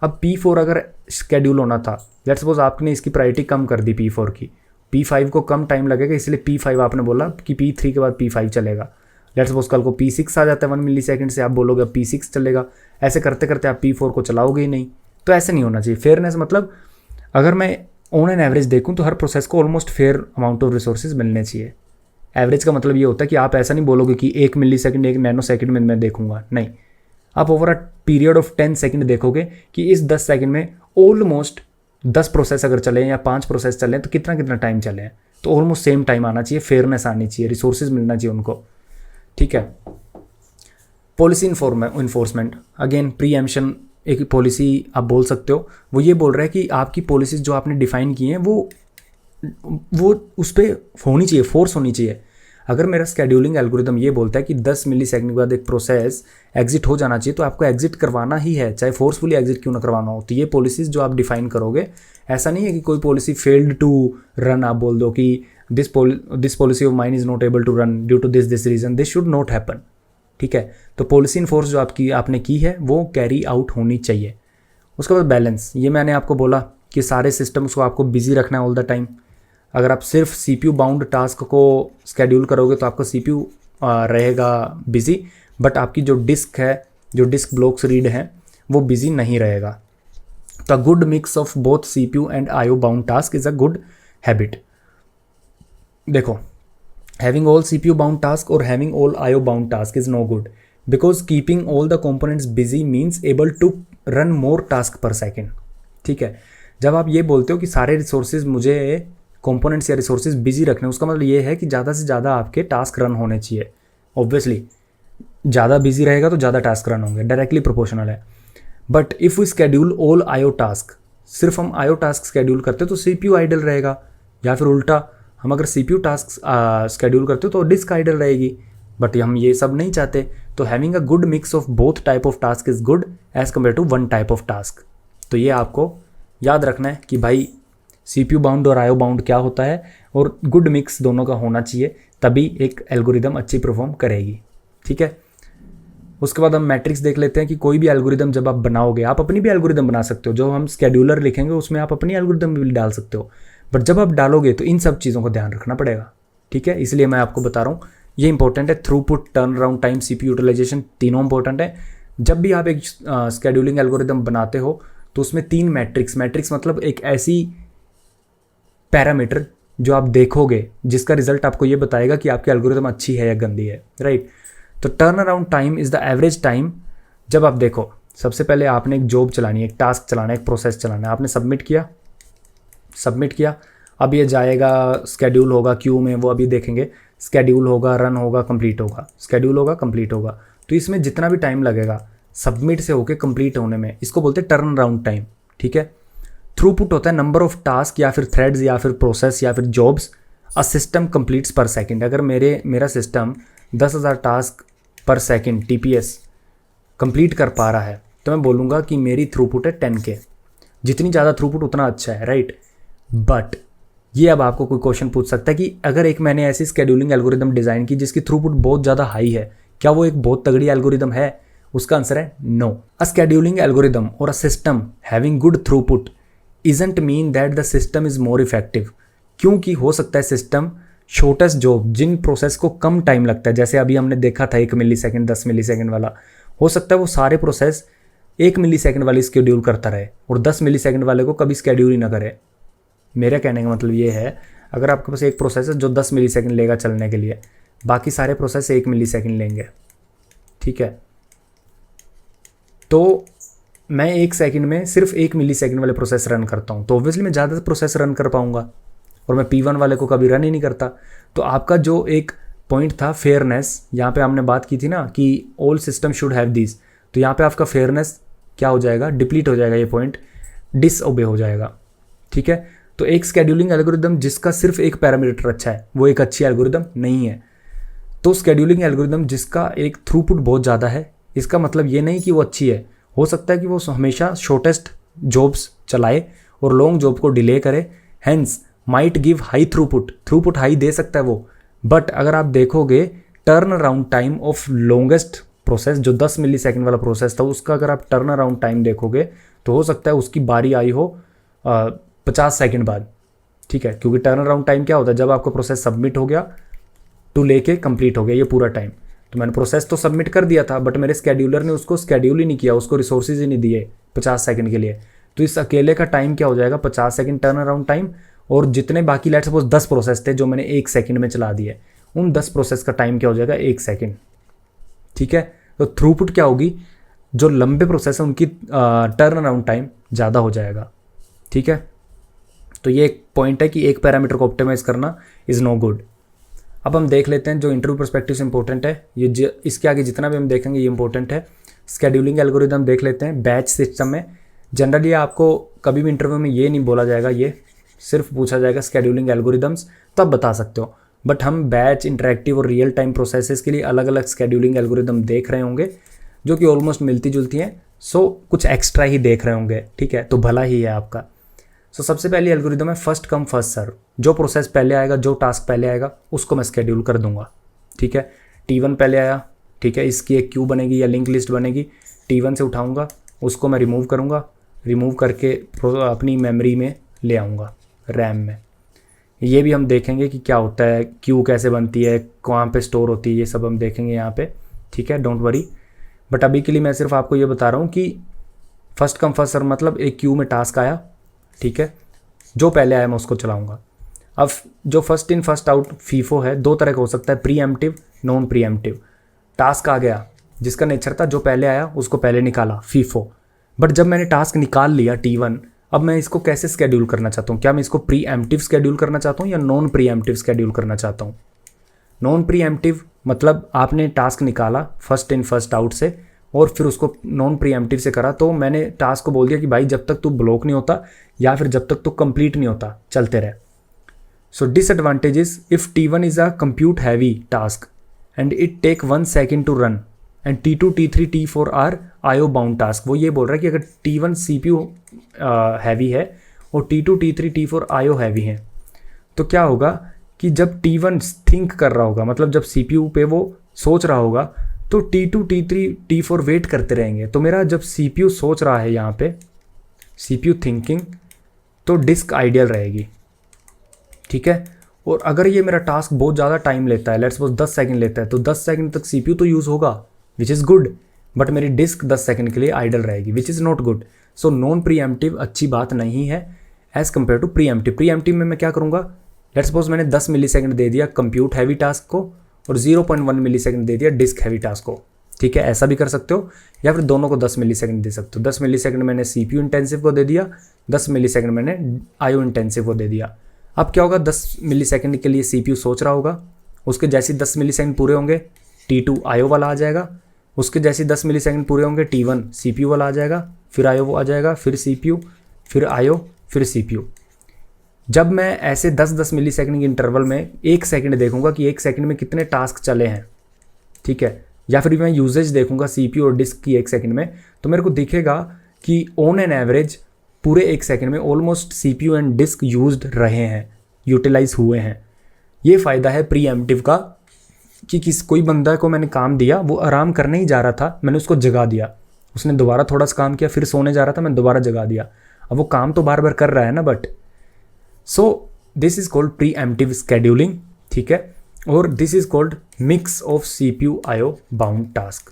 अब P4 अगर शेड्यूल होना था, लेट्स सपोज आपने इसकी प्रायोरिटी कम कर दी P4 की, P5 को कम टाइम लगेगा इसलिए P5 आपने बोला कि P3 के बाद P5 चलेगा। लेट्स सपोज कल को P6 आ जाता है 1 मिलीसेकंड से, आप बोलोगे अब P6 चलेगा, ऐसे करते करते आप P4 को चलाओगे ही नहीं। तो ऐसे नहीं होना चाहिए। फेयरनेस मतलब अगर मैं ऑन एन एवरेज देखूँ तो हर प्रोसेस को almost fair amount of resources मिलने चाहिए। एवरेज का मतलब ये होता है कि आप ऐसा नहीं बोलोगे कि 1 मिलीसेकंड 1 नैनो सेकंड में मैं देखूंगा, नहीं, आप over a period of 10 second देखोगे कि इस 10 सेकंड में ऑलमोस्ट 10 प्रोसेस अगर चले या 5 प्रोसेस चले तो कितना कितना टाइम चले हैं, तो ऑलमोस्ट सेम टाइम आना चाहिए, फेयरनेस आनी चाहिए, रिसोर्सेज मिलना चाहिए उनको, ठीक है। पॉलिसी इन्फोर्समेंट, अगेन प्री एम्पशन एक पॉलिसी आप बोल सकते हो। वो ये बोल रहा है कि आपकी पॉलिसीज जो आपने डिफाइन की हैं वो उस पर होनी चाहिए, फोर्स होनी चाहिए। अगर मेरा स्केड्यूलिंग एल्गोरिदम ये बोलता है कि 10 मिलीसेकंड के बाद एक प्रोसेस एग्जिट हो जाना चाहिए, तो आपको एग्जिट करवाना ही है, चाहे फोर्सफुली एग्जिट क्यों ना करवाना हो। तो ये पॉलिसीज जो आप डिफाइन करोगे, ऐसा नहीं है कि कोई पॉलिसी फेल्ड टू रन, आप बोल दो कि this policy of mine is not able to run due to this reason, this should not happen, ठीक है। तो पॉलिसी इन्फोर्स जो आपने की है वो कैरी आउट होनी चाहिए। उसके बाद बैलेंस, ये मैंने आपको बोला कि सारे सिस्टम्स को आपको बिजी रखना है ऑल द टाइम। अगर आप सिर्फ CPU बाउंड टास्क को स्केड्यूल करोगे तो आपका CPU रहेगा बिजी, बट आपकी जो डिस्क है जो डिस्क ब्लॉक्स रीड हैं वो बिजी नहीं रहेगा। तो good mix of both CPU and IO bound task is a good habit. देखो, having all CPU bound task or having all IO bound task is no good because keeping all the components busy means able to run more task per second। ठीक है, जब आप ये बोलते हो कि सारे रिसोर्सेज मुझे कंपोनेंट्स या रिसोर्सेज बिजी रखने, उसका मतलब ये है कि ज़्यादा से ज़्यादा आपके टास्क रन होने चाहिए। ऑब्वियसली ज़्यादा बिजी रहेगा तो ज़्यादा टास्क रन होंगे, डायरेक्टली प्रोपोर्शनल है। But if we schedule all IO task, सिर्फ हम IO टास्क स्केड्यूल करते तो CPU आइडल रहेगा, या फिर उल्टा हम अगर CPU टास्क स्केड्यूल करते हो तो डिस्क आइडल रहेगी। बट हम ये सब नहीं चाहते, तो having a good mix of both type of task is good as compare to one type of task. तो ये आपको याद रखना है कि भाई CPU बाउंड और IO बाउंड क्या होता है, और गुड मिक्स दोनों का होना चाहिए, तभी एक एल्गोरिदम अच्छी परफॉर्म करेगी। ठीक है, उसके बाद हम मैट्रिक्स देख लेते हैं कि कोई भी एल्गोरिदम जब आप बनाओगे, आप अपनी भी एल्गोरिदम बना सकते हो। जो हम स्केड्यूलर लिखेंगे उसमें आप अपनी एल्गोरिदम भी डाल सकते हो, बट जब आप डालोगे तो इन सब चीज़ों का ध्यान रखना पड़ेगा। ठीक है, इसलिए मैं आपको बता रहा हूँ, ये इंपॉर्टेंट है। Throughput, turn around time, CPU utilization, तीनों इंपॉर्टेंट है। जब भी आप एक स्केड्यूलिंग एल्गोरिदम बनाते हो तो उसमें 3 मैट्रिक्स मतलब एक ऐसी पैरामीटर जो आप देखोगे जिसका रिजल्ट आपको ये बताएगा कि आपकी एल्गोरिदम अच्छी है या गंदी है, राइट। तो turn around time is the average time. जब आप देखो, सबसे पहले आपने एक जॉब चलानी है, एक टास्क चलाना है, एक प्रोसेस चलाना है, आपने सबमिट किया, अब ये जाएगा, स्केड्यूल होगा क्यू में, वो अभी देखेंगे। स्केड्यूल होगा, रन होगा, कंप्लीट होगा, स्केड्यूल होगा, कंप्लीट होगा। तो इसमें जितना भी टाइम लगेगा सबमिट से होके कंप्लीट होने में, इसको बोलते हैं टर्न अराउंड टाइम। ठीक है, थ्रूपुट होता है नंबर ऑफ टास्क या फिर थ्रेड्स या फिर प्रोसेस या फिर जॉब्स अ सिस्टम कंप्लीट्स पर सेकंड। अगर मेरा सिस्टम 10,000 टास्क पर सेकंड TPS कंप्लीट कर पा रहा है तो मैं बोलूँगा कि मेरी थ्रूपुट है 10K। जितनी ज़्यादा थ्रूपुट उतना अच्छा है, राइट। बट ये अब आपको कोई क्वेश्चन पूछ सकता है कि अगर एक मैंने ऐसी स्केड्यूलिंग एल्गोरिदम डिज़ाइन की जिसकी थ्रूपुट बहुत ज़्यादा हाई है, क्या वो एक बहुत तगड़ी एल्गोरिदम है? उसका आंसर है नो। अ स्केड्यूलिंग एल्गोरिदम और a system having good throughput isn't mean that the system is more effective. क्योंकि हो सकता है सिस्टम शॉर्टेस्ट जॉब, जिन प्रोसेस को कम टाइम लगता है, जैसे अभी हमने देखा था 1 मिलीसेकंड 10 मिलीसेकंड वाला, हो सकता है वो सारे प्रोसेस 1 मिलीसेकंड वाली स्केड्यूल करता रहे और 10 मिलीसेकंड वाले को कभी स्केड्यूल ही ना करे। मेरा कहने का मतलब ये है, अगर आपके पास एक प्रोसेस है जो 10 मिलीसेकंड लेगा चलने के लिए, बाकी सारे प्रोसेस 1 मिलीसेकंड लेंगे। ठीक है, तो मैं 1 सेकंड में सिर्फ 1 मिलीसेकंड वाले प्रोसेस रन करता हूँ, तो ऑब्वियसली मैं ज़्यादा प्रोसेस रन कर पाऊँगा, और मैं P1 वाले को कभी रन ही नहीं करता। तो आपका जो एक पॉइंट था फेयरनेस, यहाँ पे हमने बात की थी ना कि all system should have this, तो यहाँ पे आपका फेयरनेस क्या हो जाएगा, डिप्लीट हो जाएगा, ये पॉइंट डिसओबे हो जाएगा। ठीक है, तो एक स्केड्यूलिंग एल्गोरिदम जिसका सिर्फ एक पैरामीटर अच्छा है वो एक अच्छी एल्गोरिदम नहीं है। तो स्केड्यूलिंग एल्गोरिदम जिसका एक थ्रूपुट बहुत ज़्यादा है, इसका मतलब ये नहीं कि वो अच्छी है। हो सकता है कि वो हमेशा शॉर्टेस्ट जॉब्स चलाए और लॉन्ग जॉब को डिले करे, hence might give high throughput high दे सकता है वो। बट अगर आप देखोगे turn around time of longest process जो 10 मिलीसेकंड वाला प्रोसेस था, उसका अगर आप टर्न अराउंड टाइम देखोगे तो हो सकता है उसकी बारी आई हो 50 सेकंड बाद। ठीक है, क्योंकि टर्न अराउंड टाइम क्या होता है, जब आपका प्रोसेस सबमिट हो गया टू लेके कंप्लीट हो गया, ये पूरा टाइम। तो मैंने प्रोसेस तो सबमिट कर दिया था, बट मेरे स्केड्यूलर ने उसको स्केड्यूल ही नहीं किया, उसको रिसोर्सेज ही नहीं दिए 50 सेकंड के लिए। तो इस अकेले का टाइम क्या हो जाएगा, 50 सेकंड टर्न अराउंड टाइम, और जितने बाकी लेट सपोज 10 प्रोसेस थे जो मैंने 1 सेकंड में चला दिए, उन 10 प्रोसेस का टाइम क्या हो जाएगा, 1 सेकंड। ठीक है, तो थ्रूपुट क्या होगी, जो लंबे प्रोसेस है उनकी टर्न अराउंड टाइम ज़्यादा हो जाएगा। ठीक है, तो ये एक पॉइंट है कि एक पैरामीटर को ऑप्टिमाइज करना इज़ नो गुड। अब हम देख लेते हैं जो इंटरव्यू पर्सपेक्टिव से इंपॉर्टेंट है, ये इसके आगे जितना भी हम देखेंगे ये इंपॉर्टेंट है। स्केड्यूलिंग एल्गोरिदम देख लेते हैं। बैच सिस्टम में जनरली आपको कभी भी इंटरव्यू में ये नहीं बोला जाएगा, ये सिर्फ पूछा जाएगा स्केड्यूलिंग एल्गोरिदम्स, तब बता सकते हो। बट हम बैच, इंटरेक्टिव और रियल टाइम प्रोसेसेस के लिए अलग अलग स्केड्यूलिंग एल्गोरिदम देख रहे होंगे जो कि ऑलमोस्ट मिलती जुलती हैं। सो कुछ एक्स्ट्रा ही देख रहे होंगे, ठीक है, तो भला ही है आपका। सो सबसे पहली एल्गोरिदम है फर्स्ट कम फर्स्ट सर्व। जो प्रोसेस पहले आएगा, जो टास्क पहले आएगा, उसको मैं स्केड्यूल कर दूंगा। ठीक है, T1 पहले आया, ठीक है, इसकी एक क्यू बनेगी या लिंक लिस्ट बनेगी, T1 से उठाऊंगा, उसको मैं रिमूव करूंगा, रिमूव करके अपनी मेमोरी में ले आऊँगा, रैम में। ये भी हम देखेंगे कि क्या होता है, क्यू कैसे बनती है, कहाँ पे स्टोर होती है, ये सब हम देखेंगे यहाँ पे। ठीक है, डोंट वरी। बट अभी के लिए मैं सिर्फ आपको ये बता रहा हूँ कि फर्स्ट कम फर्स्ट सर्व, मतलब एक क्यू में टास्क आया, ठीक है, जो पहले आया मैं उसको चलाऊंगा। अब जो first in first out FIFO है, दो तरह का हो सकता है, preemptive, non preemptive. Task आ गया जिसका नेचर था जो पहले आया उसको पहले निकाला, फीफो। बट जब मैंने टास्क निकाल लिया T1, अब मैं इसको कैसे स्केड्यूल करना चाहता हूँ? क्या मैं इसको प्री एम्प्टिव स्केड्यूल करना चाहता हूँ या नॉन प्री एम्प्टिव स्केड्यूल करना चाहता हूँ? नॉन प्री एम्प्टिव मतलब आपने टास्क निकाला फर्स्ट इन फर्स्ट आउट से और फिर उसको नॉन प्री एम्प्टिव से करा, तो मैंने टास्क को बोल दिया कि भाई जब तक तू ब्लॉक नहीं होता या फिर जब तक तू कंप्लीट नहीं होता चलते रहे। So disadvantage is if T1 is a compute heavy task and it take 1 second to run and T2, T3, T4 are IO bound task. वो ये बोल रहा है कि अगर T1 CPU हैवी है और T2, T3, T4 IO heavy है, तो क्या होगा कि जब T1 थिंक कर रहा होगा, मतलब जब CPU पे वो सोच रहा होगा, तो T2, T3, T4 वेट करते रहेंगे। तो मेरा जब CPU सोच रहा है यहाँ पे, CPU थिंकिंग, तो डिस्क आइडियल रहेगी, ठीक है। और अगर ये मेरा टास्क बहुत ज़्यादा टाइम लेता है, लेट्स सपोज 10 सेकंड लेता है, तो 10 सेकंड तक CPU तो यूज़ होगा, विच इज़ गुड, बट मेरी डिस्क 10 सेकंड के लिए आइडल रहेगी, which is not good. So non preemptive अच्छी बात नहीं है as compare to preemptive. Preemptive में मैं क्या करूँगा, लेट्स सपोज मैंने 10 मिली सेकंड दे दिया कंप्यूट हैवी टास्क को और 0.1 मिली सेकंड दे दिया डिस्क हैवी टास्क को, ठीक है, ऐसा भी कर सकते हो, या फिर दोनों को 10 मिली सेकंड दे सकते हो। 10 मिली सेकंड मैंने CPU इंटेंसिव को दे दिया, 10 मिली सेकंड मैंने IO इंटेंसिव को दे दिया। अब क्या होगा, 10 मिली सेकंड के लिए CPU सोच रहा होगा, उसके जैसे 10 मिली सेकंड पूरे होंगे T2 IO वाला आ जाएगा, उसके जैसे 10 मिली सेकंड पूरे होंगे T1 CPU वाला आ जाएगा, फिर IO आ जाएगा, फिर CPU, फिर IO, फिर CPU। जब मैं ऐसे 10-10 मिली सेकंड के इंटरवल में एक सेकंड देखूंगा कि एक सेकंड में कितने टास्क चले हैं, ठीक है, या फिर मैं यूजेज देखूंगा CPU और डिस्क की एक सेकंड में, तो मेरे को दिखेगा कि ऑन एन एवरेज पूरे एक सेकंड में almost CPU and disk used रहे हैं, यूटिलाइज हुए हैं। ये फ़ायदा है प्री एम्प्टिव का कि कोई बंदा को मैंने काम दिया, वो आराम करने ही जा रहा था, मैंने उसको जगा दिया, उसने दोबारा थोड़ा सा काम किया, फिर सोने जा रहा था, मैंने दोबारा जगा दिया। अब वो काम तो बार बार कर रहा है ना, but so this is called pre emptive scheduling, ठीक है। और this is called mix of CPU IO bound task.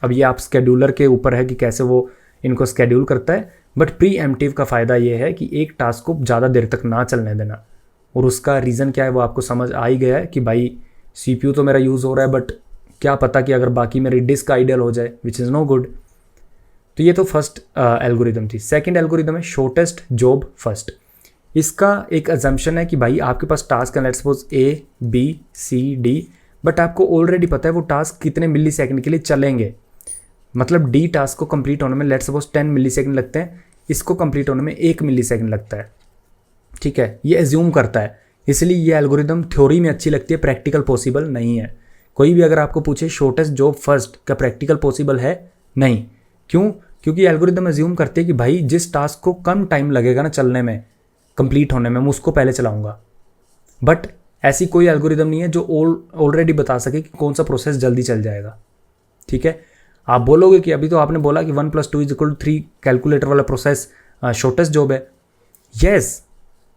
अब ये आप स्केड्यूलर के ऊपर है कि कैसे वो इनको स्केड्यूल करता है, बट प्री एम्प्टिव का फ़ायदा ये है कि एक टास्क को ज़्यादा देर तक ना चलने देना। और उसका रीज़न क्या है वो आपको समझ आ ही गया है कि भाई CPU तो मेरा यूज़ हो रहा है, बट क्या पता कि अगर बाकी मेरी डिस्क आइडियल हो जाए, विच इज़ नो गुड। तो ये तो फर्स्ट एल्गोरिदम थी। सेकंड एल्गोरिदम है शॉर्टेस्ट जॉब फर्स्ट। इसका एक अजम्पशन है कि भाई आपके पास टास्क है, let's suppose A, B, C, D, but आपको ऑलरेडी पता है वो टास्क कितने मिली सेकेंड के लिए चलेंगे। मतलब D टास्क को कंप्लीट होने में लेट्स सपोज 10 मिली सेकेंड लगते हैं, इसको कंप्लीट होने में 1 मिली सेकेंड लगता है, ठीक है, ये एज्यूम करता है। इसलिए ये एल्गोरिदम थ्योरी में अच्छी लगती है, प्रैक्टिकल पॉसिबल नहीं है। कोई भी अगर आपको पूछे शॉर्टेस्ट जॉब फर्स्ट का प्रैक्टिकल पॉसिबल है, नहीं। क्यों? क्योंकि एल्गोरिदम एज्यूम करती है कि भाई जिस टास्क को कम टाइम लगेगा ना चलने में, कंप्लीट होने में, मैं उसको पहले चलाऊंगा। बट ऐसी कोई एल्गोरिदम नहीं है जो ऑलरेडी बता सके कि कौन सा प्रोसेस जल्दी चल जाएगा, ठीक है। आप बोलोगे कि अभी तो आपने बोला कि 1 + 2 = 3 कैलकुलेटर वाला प्रोसेस शॉर्टेस्ट जॉब है, यस,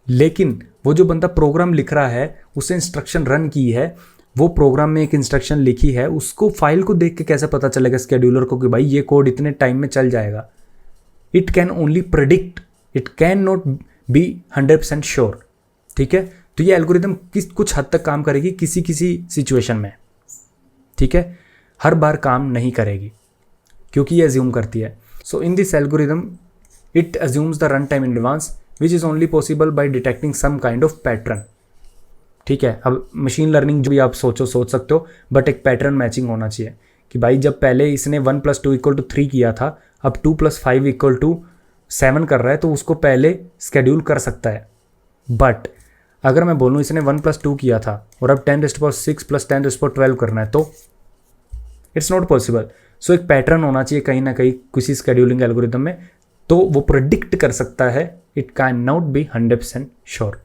लेकिन वो जो बंदा प्रोग्राम लिख रहा है, उसे इंस्ट्रक्शन रन की है, वो प्रोग्राम में एक इंस्ट्रक्शन लिखी है, उसको फाइल को देख के कैसे पता चलेगा स्केड्यूलर को कि भाई ये कोड इतने टाइम में चल जाएगा। It can only predict, it can not be 100% sure, ठीक है। तो ये एल्गोरिदम कुछ हद तक काम करेगी किसी किसी सिचुएशन में, ठीक है, हर बार काम नहीं करेगी क्योंकि ये अज्यूम करती है। So in this algorithm it assumes the run time in advance which is only possible by detecting some kind of pattern, ठीक है। अब मशीन लर्निंग जो भी आप सोच सकते हो, बट एक पैटर्न मैचिंग होना चाहिए कि भाई जब पहले इसने 1 + 2 = 3 किया था, अब 2 + 5 = 7 कर रहा है, तो उसको पहले स्केड्यूल कर सकता है। बट अगर मैं बोलूँ इसने 1 + 2 किया था और अब 10⁶ + 10⁻12 करना है, तो इट्स नॉट पॉसिबल। सो एक पैटर्न होना चाहिए कहीं ना कहीं किसी स्केड्यूलिंग एल्गोरिदम में, तो वो प्रेडिक्ट कर सकता है, it can not be 100% sure.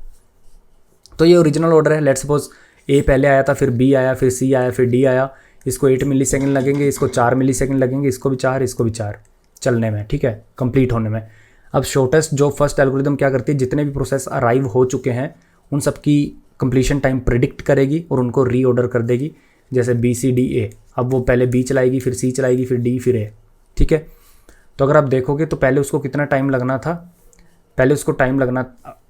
तो ये ओरिजिनल ऑर्डर है, लेट्स सपोज A पहले आया था, फिर B आया, फिर C आया, फिर D आया, इसको 8 मिली सेकेंड लगेंगे, इसको 4 मिली सेकेंड लगेंगे, इसको भी 4, इसको भी 4 चलने में, ठीक है, कंप्लीट होने में। अब शॉर्टेस्ट जॉब फर्स्ट एल्गोरिदम क्या करती है, जितने भी प्रोसेस अराइव हो चुके हैं उन सब की कंप्लीशन टाइम प्रिडिक्ट करेगी और उनको रीऑर्डर कर देगी जैसे बी सी डी ए, अब वो पहले बी चलाएगी, फिर सी चलाएगी, फिर डी, फिर ए, ठीक है। तो अगर आप देखोगे तो पहले उसको कितना टाइम लगना था, पहले उसको टाइम लगना,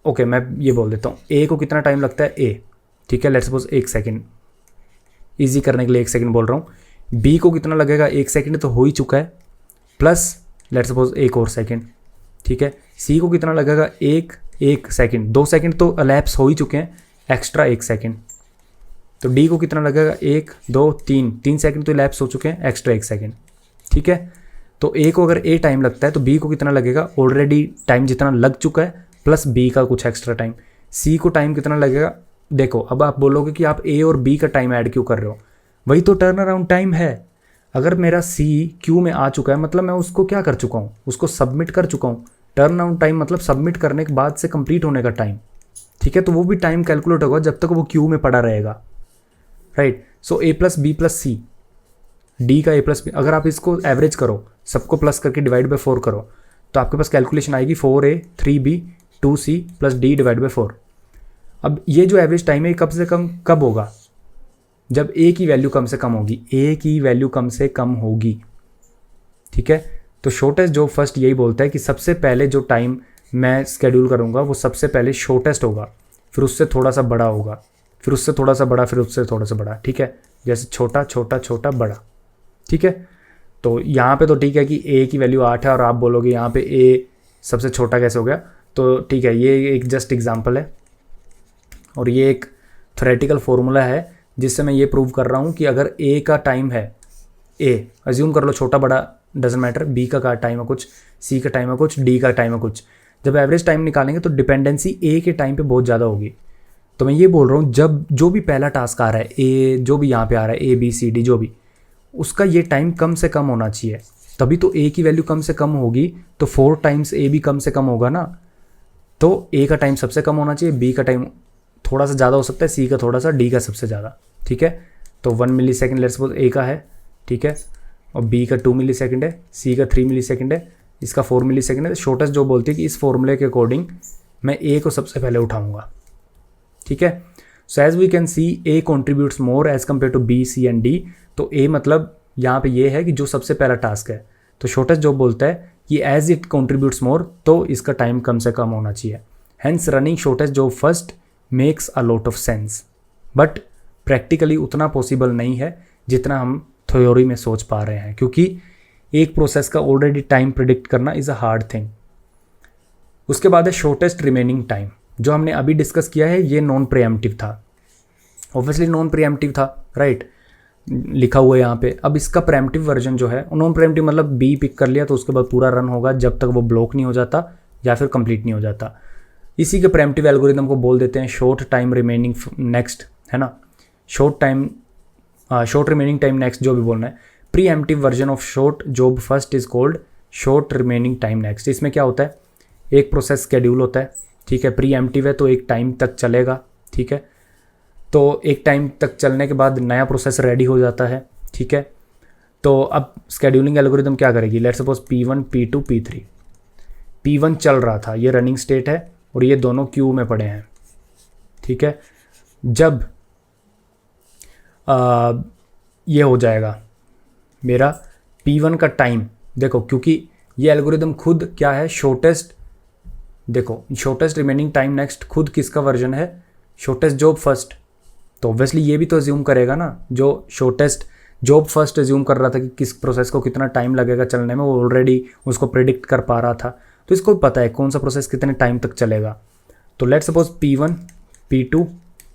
ओके मैं ये बोल देता हूँ, ए को कितना टाइम लगता है ए, ठीक है, लेट्स सपोज 1 सेकेंड, ईजी करने के लिए 1 सेकेंड बोल रहा हूँ। बी को कितना लगेगा, 1 सेकेंड तो हो ही चुका है, प्लस लेट्स सपोज 1 और सेकेंड, ठीक है। सी को कितना लगेगा, 1 सेकेंड, 2 सेकेंड तो अलैप्स हो ही चुके हैं, एक्स्ट्रा 1 सेकेंड। तो डी को कितना लगेगा, 1 2 3 सेकेंड तो अलैप्स हो चुके हैं, एक्स्ट्रा 1 सेकेंड, ठीक है। तो ए को अगर ए टाइम लगता है तो बी को कितना लगेगा, ऑलरेडी टाइम जितना लग चुका है प्लस बी का कुछ एक्स्ट्रा टाइम। सी को टाइम कितना लगेगा, देखो अब आप बोलोगे कि आप ए और बी का टाइम ऐड क्यों कर रहे हो, वही तो टर्न अराउंड टाइम है। अगर मेरा सी क्यू में आ चुका है मतलब मैं उसको क्या कर चुका हूँ, उसको सबमिट कर चुका हूँ। टर्न अराउंड टाइम मतलब सबमिट करने के बाद से कंप्लीट होने का टाइम, ठीक है। तो वो भी टाइम कैलकुलेट होगा जब तक वो क्यू में पड़ा रहेगा, राइट। सो ए प्लस बी प्लस सी, डी का ए प्लस बी, अगर आप इसको एवरेज करो, सबको प्लस करके डिवाइड बाई 4 करो, तो आपके पास कैलकुलेशन आएगी 4A 3B 2C plus D divide by 4। अब ये जो एवरेज टाइम है कम से कम कब होगा, जब ए की वैल्यू कम से कम होगी, ए की वैल्यू कम से कम होगी, ठीक है। तो शॉर्टेस्ट जॉब फर्स्ट यही बोलता है कि सबसे पहले जो टाइम मैं स्केड्यूल करूँगा वो सबसे पहले शॉर्टेस्ट होगा, फिर उससे थोड़ा सा बड़ा होगा, फिर उससे थोड़ा सा बड़ा, फिर उससे थोड़ा सा बड़ा, ठीक है। जैसे छोटा छोटा छोटा बड़ा, ठीक है। तो यहाँ पे तो ठीक है कि ए की वैल्यू 8 है और आप बोलोगे यहाँ पे ए सबसे छोटा कैसे हो गया, तो ठीक है, ये एक जस्ट एग्जांपल है और ये एक थ्योरेटिकल फॉर्मूला है जिससे मैं ये प्रूव कर रहा हूँ कि अगर ए का टाइम है, ए अज्यूम कर लो छोटा बड़ा डजेंट मैटर, बी का टाइम है कुछ, सी का टाइम है कुछ, डी का टाइम है कुछ, जब एवरेज टाइम निकालेंगे तो डिपेंडेंसी ए के टाइम पे बहुत ज़्यादा होगी। तो मैं ये बोल रहा हूँ जब जो भी पहला टास्क आ रहा है, ए जो भी यहाँ पे आ रहा है, ए बी सी डी जो भी, उसका ये टाइम कम से कम होना चाहिए, तभी तो ए की वैल्यू कम से कम होगी, तो 4 टाइम्स ए भी कम से कम होगा ना। तो ए का टाइम सबसे कम होना चाहिए, बी का टाइम थोड़ा सा ज़्यादा हो सकता है, सी का थोड़ा सा, डी का सबसे ज़्यादा, ठीक है। तो 1 मिली सेकेंड लेट्स सपोज ए का है, ठीक है, और बी का 2 मिली सेकेंड है, सी का 3 मिली सेकेंड है, इसका 4 मिली सेकेंड है। शॉर्टेस्ट जो बोलती है कि इस फॉर्मूले के अकॉर्डिंग मैं ए को सबसे पहले उठाऊंगा, ठीक है। So as we can see A contributes more as compare to B C and D. तो ए मतलब यहाँ पे ये है कि जो सबसे पहला टास्क है, तो शॉर्टेस्ट जॉब बोलता है कि एज इट कॉन्ट्रीब्यूट्स मोर तो इसका टाइम कम से कम होना चाहिए। Hence running shortest job first makes a lot of sense, but practically उतना पॉसिबल नहीं है जितना हम थ्योरी में सोच पा रहे हैं, क्योंकि एक प्रोसेस का ऑलरेडी टाइम प्रिडिक्ट करना इज़ अ हार्ड थिंग। उसके बाद है शॉर्टेस्ट रिमेनिंग टाइम, जो हमने अभी डिस्कस किया है ये नॉन प्रीएम्प्टिव था, ऑब्वियसली नॉन प्रीएम्प्टिव था, राइट, लिखा हुआ है यहाँ पे। अब इसका प्रीएम्प्टिव वर्जन जो है, नॉन प्रीएम्प्टिव मतलब बी पिक कर लिया तो उसके बाद पूरा रन होगा जब तक वो ब्लॉक नहीं हो जाता या फिर कंप्लीट नहीं हो जाता। इसी के प्रीएम्प्टिव एल्गोरिदम को बोल देते हैं शॉर्ट टाइम रिमेनिंग नेक्स्ट, है ना, शॉर्ट रिमेनिंग टाइम नेक्स्ट जो भी बोलना है। Pre-emptive version of short job first is called short remaining time next. इसमें क्या होता है, एक प्रोसेस शेड्यूल होता है, ठीक है, प्रीएम्प्टिव है तो एक टाइम तक चलेगा, ठीक है। तो एक टाइम तक चलने के बाद नया प्रोसेस रेडी हो जाता है, ठीक है। तो अब स्केड्यूलिंग एल्गोरिदम क्या करेगी, let's suppose P1 P2 P3, P1 चल रहा था, ये रनिंग स्टेट है और ये दोनों क्यू में पड़े हैं, ठीक है। जब ये हो जाएगा मेरा P1 का टाइम, देखो क्योंकि ये एल्गोरिदम खुद क्या है, शॉर्टेस्ट, देखो शॉर्टेस्ट रिमेनिंग टाइम नेक्स्ट खुद किसका वर्जन है, शॉर्टेस्ट जॉब फर्स्ट। तो ऑब्वियसली ये भी तो अज्यूम करेगा ना, जो शॉर्टेस्ट जॉब फर्स्ट अज्यूम कर रहा था कि किस प्रोसेस को कितना टाइम लगेगा चलने में, वो ऑलरेडी उसको प्रेडिक्ट कर पा रहा था, तो इसको पता है कौन सा प्रोसेस कितने टाइम तक चलेगा। तो let's suppose P1 P2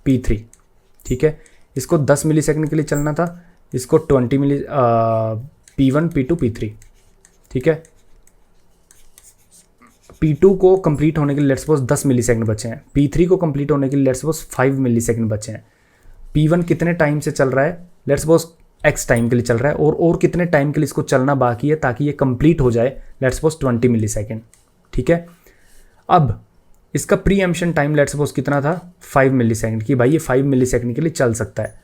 P3, ठीक है, इसको 10 मिली सेकेंड के लिए चलना था, इसको 20 मिली P1 P2 P3, ठीक है। P2 को कंप्लीट होने के लिए लेट्स सपोज 10 मिली सेकेंड बचे हैं, P3 को कंप्लीट होने के लिए लेट्स सपोज 5 मिली सेकेंड बचे हैं। P1 कितने टाइम से चल रहा है, लेट्स सपोज x टाइम के लिए चल रहा है, और कितने टाइम के लिए इसको चलना बाकी है ताकि ये कंप्लीट हो जाए, लेट्स सपोज 20 मिली सेकेंड, ठीक है। अब इसका प्रीएम्प्शन टाइम लेट्स सपोज कितना था, 5 मिली सेकेंड, कि भाई ये 5 मिली सेकेंड के लिए चल सकता है,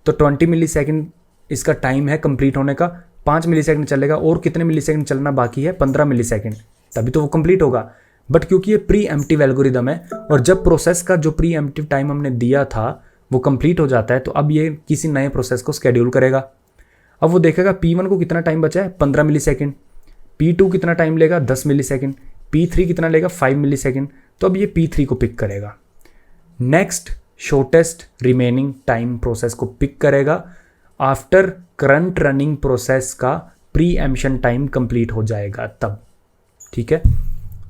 तो 20 मिली सेकेंड इसका टाइम है कंप्लीट होने का, 5 मिली सेकेंड चलेगा और कितने मिली सेकेंड चलना बाकी है, 15 मिली सेकेंड, तभी तो वो कंप्लीट होगा। बट क्योंकि ये प्री एम्प्टिव एल्गोरिदम है और जब प्रोसेस का जो प्री एम्प्टिव टाइम हमने दिया था वो कंप्लीट हो जाता है तो अब ये किसी नए प्रोसेस को स्केड्यूल करेगा। अब वो देखेगा P1 को कितना टाइम बचा है, 15 मिली सेकेंड, P2 कितना टाइम लेगा, 10 मिली सेकेंड, P3 कितना लेगा, 5 मिली सेकेंड। तो अब ये P3 को पिक करेगा, next shortest remaining time process को पिक करेगा आफ्टर करंट रनिंग प्रोसेस का प्री एम्पशन टाइम कंप्लीट हो जाएगा तब। ठीक है,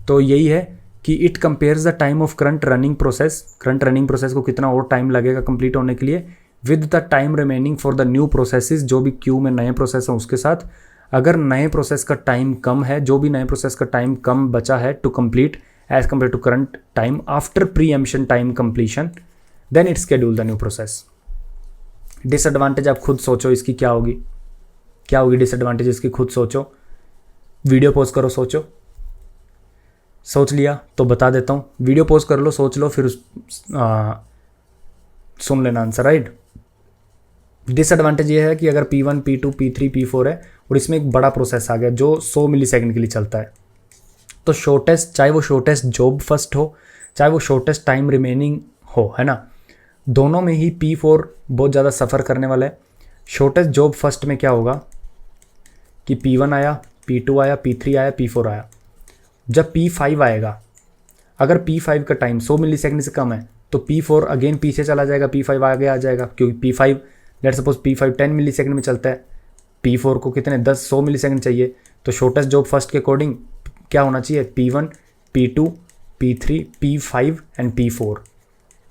तो यही है कि it compares the time of current running process को कितना और टाइम लगेगा कंप्लीट होने के लिए with the time remaining for the new processes, जो भी क्यू में नए प्रोसेस हैं उसके साथ। अगर नए प्रोसेस का टाइम कम है, जो भी नए प्रोसेस का टाइम कम बचा है to complete as compare to current time after preemption time completion, then it schedule the new process. Disadvantage आप खुद सोचो इसकी क्या होगी, क्या होगी डिसएडवांटेज इसकी, खुद सोचो, वीडियो पॉज करो, सोचो। सोच लिया तो बता देता हूँ, वीडियो पॉज कर लो, सोच लो, फिर सुन लेना आंसर, राइट। डिसएडवांटेज ये है कि अगर P1, P2, P3, P4 है और इसमें एक बड़ा प्रोसेस आ गया जो 100 मिली सेकेंड के लिए चलता है, तो शॉर्टेस्ट, चाहे वो शॉर्टेस्ट जॉब फर्स्ट हो, चाहे वो शॉर्टेस्ट टाइम रिमेनिंग हो, है ना, दोनों में ही P4 बहुत ज़्यादा सफ़र करने वाला है। शॉर्टेस्ट जॉब फर्स्ट में क्या होगा कि P1 आया, P2 आया, P3 आया, P4 आया। जब P5 आएगा, अगर P5 का टाइम 100 मिली सेकेंड से कम है तो P4 अगेन पीछे चला जाएगा, P5 आगे आ जाएगा, क्योंकि P5 let's suppose P5 10 milli second में चलता है, P4 को कितने 100 मिली सेकेंड चाहिए, तो शॉर्टेस्ट जॉब फर्स्ट के अकॉर्डिंग क्या होना चाहिए, P1, P2, P3, P5 and P4।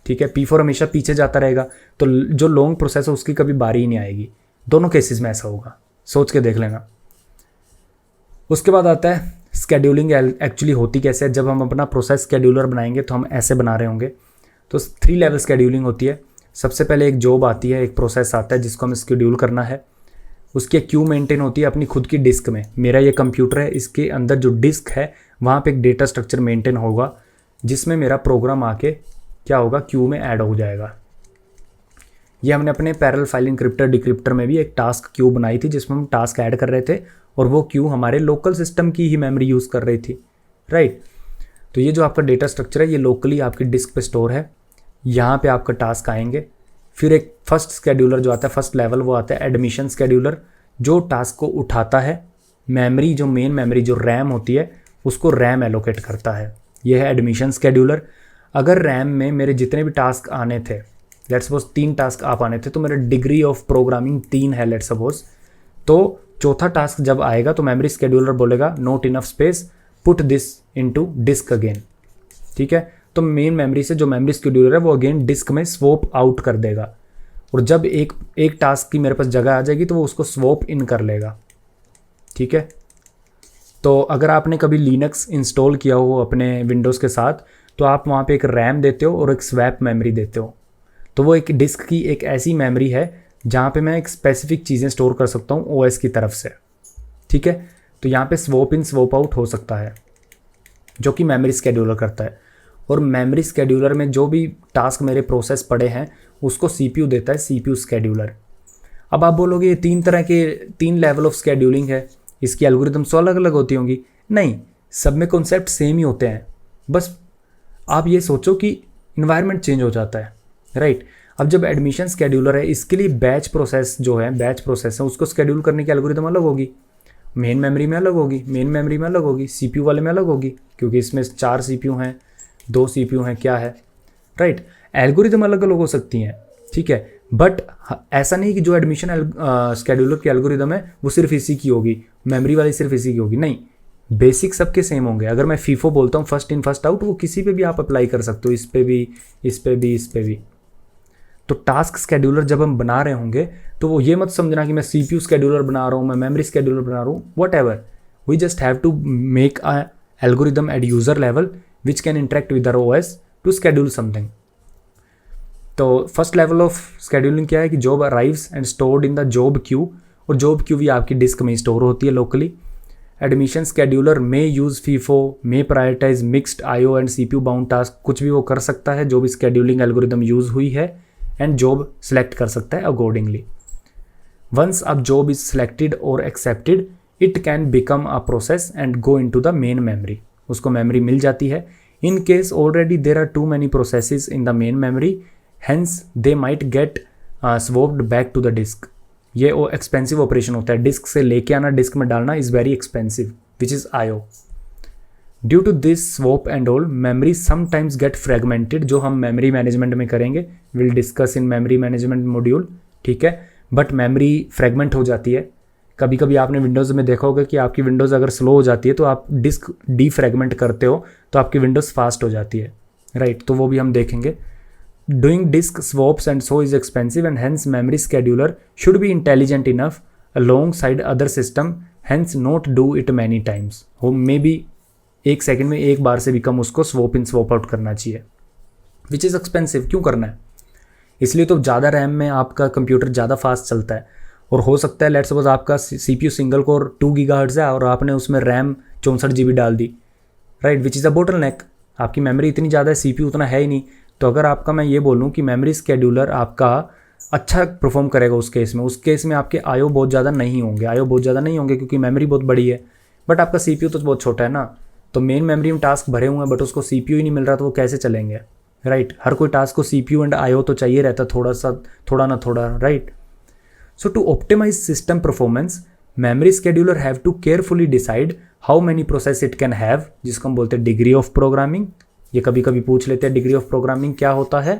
ठीक है, P4 हमेशा पीछे जाता रहेगा, तो जो लॉन्ग प्रोसेस है उसकी कभी बारी ही नहीं आएगी। दोनों केसेस में ऐसा होगा, सोच के देख लेना। उसके बाद आता है स्केड्यूलिंग एक्चुअली होती कैसे है। जब हम अपना प्रोसेस स्केड्यूलर बनाएंगे तो हम ऐसे बना रहे होंगे। तो 3 लेवल स्केड्यूलिंग होती है। सबसे पहले एक जॉब आती है, एक प्रोसेस आता है जिसको हमें स्केड्यूल करना है। उसकी एक क्यू मेंटेन होती है अपनी खुद की डिस्क में। मेरा ये कंप्यूटर है, इसके अंदर जो डिस्क है वहाँ पे एक डेटा स्ट्रक्चर मेंटेन होगा जिसमें मेरा प्रोग्राम आके क्या होगा, क्यू में ऐड हो जाएगा। ये हमने अपने पैरेलल फाइल इंक्रिप्टर डिक्रिप्टर में भी एक टास्क क्यू बनाई थी जिसमें हम टास्क ऐड कर रहे थे और वो क्यू हमारे लोकल सिस्टम की ही मेमोरी यूज़ कर रही थी, राइट। तो ये जो आपका डेटा स्ट्रक्चर है ये लोकली आपकी डिस्क पे स्टोर है। यहाँ पे आपका टास्क आएंगे। फिर एक फर्स्ट स्केड्यूलर जो आता है, फर्स्ट लेवल, वो आता है एडमिशन स्केड्यूलर, जो टास्क को उठाता है, मेमोरी जो मेन मेमोरी जो रैम होती है उसको रैम एलोकेट करता है। ये है एडमिशन स्केड्यूलर। अगर रैम में मेरे जितने भी टास्क आने थे, लेट्स सपोज 3 टास्क आप आने थे, तो मेरा डिग्री ऑफ प्रोग्रामिंग 3 है लेट्स सपोज, तो चौथा टास्क जब आएगा तो मेमोरी स्केड्यूलर बोलेगा not enough space, put this into disk again. ठीक है, तो मेन मेमोरी से जो मेमोरी स्केड्यूलर है वो अगेन डिस्क में स्वैप आउट कर देगा और जब एक टास्क की मेरे पास जगह आ जाएगी तो वो उसको स्वैप इन कर लेगा। ठीक है, तो अगर आपने कभी लिनक्स इंस्टॉल किया हो अपने विंडोज़ के साथ तो आप वहाँ पे एक रैम देते हो और एक स्वैप मेमोरी देते हो। तो वो एक डिस्क की एक ऐसी मेमोरी है जहाँ पे मैं एक स्पेसिफिक चीज़ें स्टोर कर सकता हूँ ओएस की तरफ से। ठीक है, तो यहाँ पे स्वैप इन स्वैप आउट हो सकता है जो कि मेमोरी स्केड्यूलर करता है। और मेमोरी स्केड्यूलर में जो भी टास्क मेरे प्रोसेस पड़े हैं उसको सीपीयू देता है, सीपीयू स्केड्यूलर। अब आप बोलोगे ये 3 तरह के 3 लेवल ऑफ स्केड्यूलिंग है, इसकी एल्गोरिदम्स तो अलग अलग होती होंगी। नहीं, सब में कॉन्सेप्ट सेम ही होते हैं, बस आप ये सोचो कि इन्वायरमेंट चेंज हो जाता है, राइट। अब जब एडमिशन स्केड्यूलर है, इसके लिए बैच प्रोसेस जो है, बैच प्रोसेस है, उसको स्केड्यूल करने की एल्गोरिदम अलग होगी। मेन मेमोरी में अलग होगी, मेन मेमोरी में अलग होगी, सीपीयू वाले में अलग होगी, क्योंकि इसमें 4 सीपीयू हैं, 2 सीपीयू हैं, क्या है, राइट। एल्गोरिदम अलग अलग हो सकती हैं, ठीक है, बट ऐसा नहीं कि जो एडमिशन स्केड्यूलर की एल्गोरिदम है वो सिर्फ इसी की होगी, मेमोरी वाली सिर्फ इसी की होगी। नहीं, बेसिक सबके सेम होंगे। अगर मैं फीफो बोलता हूँ, फर्स्ट इन फर्स्ट आउट, वो किसी पे भी आप अप्लाई कर सकते हो, इस पे भी, इस पे भी, इस पे भी। तो टास्क स्केड्यूलर जब हम बना रहे होंगे तो वो ये मत समझना कि मैं सीपीयू स्केड्यूलर बना रहा हूँ, मैं मेमोरी स्केड्यूलर बना रहा हूँ, whatever. We just have to make a algorithm at user level which can interact with our OS to schedule something. तो फर्स्ट लेवल ऑफ स्केड्यूलिंग क्या है कि job arrives and stored in the job queue, और job queue भी आपकी disk में store होती है लोकली। एडमिशन स्केड्यूलर में यूज़ फीफो, में prioritise mixed IO and CPU bound task, कुछ भी वो कर सकता है जो भी स्केड्यूलिंग एल्गोरिदम यूज़ हुई है, एंड जॉब सेलेक्ट कर सकता है अकॉर्डिंगली। वंस अब जॉब इज सेलेक्टेड और accepted, it can become a process and go into the main memory, उसको मेमोरी मिल जाती है। In case already there are too many processes in the main memory, hence they might get swapped back to the disk. ये वो expensive operation होता है, disc से लेके आना डिस्क में डालना is very expensive which is IO। Due to this swap and all memory sometimes get fragmented, जो हम मेमोरी मैनेजमेंट में करेंगे, will discuss in memory management module, ठीक है। बट मेमोरी फ्रेगमेंट हो जाती है। कभी कभी आपने विंडोज़ में देखा होगा कि आपकी विंडोज़ अगर स्लो हो जाती है तो आप डिस्क डीफ्रेगमेंट करते हो तो आपकी विंडोज़ फास्ट हो जाती है, राइट। तो वो भी हम देखेंगे। Doing disk swaps and so is expensive and hence memory scheduler should be intelligent enough alongside other system, hence not do it many times. हो मे बी 1 सेकंड में एक बार से भी कम उसको स्वॉप इन स्वॉप आउट करना चाहिए, which is expensive. क्यों करना है? इसलिए तो ज़्यादा रैम में आपका कंप्यूटर ज़्यादा फास्ट चलता है। और हो सकता है लेट्स सपोज आपका CPU सिंगल कोर 2 GHz है और आपने उसमें रैम 64 GB डाल दी, right, which is a bottleneck. आपकी मेमोरी इतनी ज़्यादा है, CPU उतना है ही नहीं। तो अगर आपका मैं ये बोलूँ कि मेमोरी स्केड्यूलर आपका अच्छा परफॉर्म करेगा उस केस में आपके IO बहुत ज़्यादा नहीं होंगे क्योंकि मेमोरी बहुत बड़ी है, बट आपका CPU तो बहुत छोटा है ना। तो मेन मेमोरी में टास्क भरे हुए हैं बट उसको CPU ही नहीं मिल रहा, तो वो कैसे चलेंगे, राइट। हर कोई टास्क को CPU एंड IO तो चाहिए रहता, थोड़ा ना थोड़ा, right. So to optimize system performance, memory scheduler have to carefully decide how many process it can have, जिसको हम बोलते हैं डिग्री ऑफ प्रोग्रामिंग। ये कभी कभी पूछ लेते हैं डिग्री ऑफ प्रोग्रामिंग क्या होता है,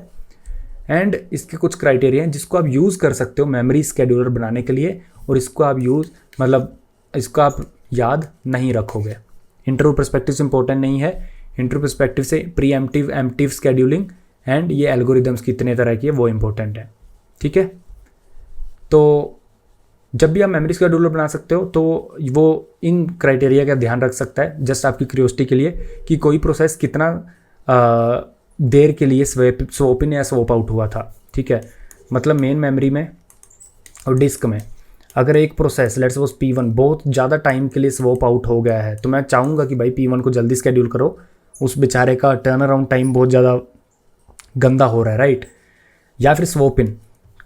एंड इसके कुछ क्राइटेरिया हैं जिसको आप यूज़ कर सकते हो मेमोरी स्केड्यूलर बनाने के लिए, और इसको आप याद नहीं रखोगे। इंटरव्यू पर्सपेक्टिव से इंपॉर्टेंट नहीं है, इंटरव्यू पर्सपेक्टिव से प्रीएम्प्टिव एम्प्टिव स्केड्यूलिंग एंड ये एल्गोरिदम्स कितने तरह की है वो इंपॉर्टेंट है, ठीक है। तो जब भी आप मेमोरी स्केड्यूलर बना सकते हो तो वो इन क्राइटेरिया का ध्यान रख सकता है, जस्ट आपकी क्यूरियोसिटी के लिए कि कोई प्रोसेस कितना देर के लिए स्वैप इन या स्वैप आउट हुआ था, ठीक है। मतलब मेन मेमोरी में और डिस्क में अगर एक प्रोसेस लेट्स सपोज P1 बहुत ज़्यादा टाइम के लिए स्वैप आउट हो गया है तो मैं चाहूँगा कि भाई P1 को जल्दी स्केड्यूल करो, उस बेचारे का टर्न अराउंड टाइम बहुत ज़्यादा गंदा हो रहा है, राइट। या फिर स्वैप इन,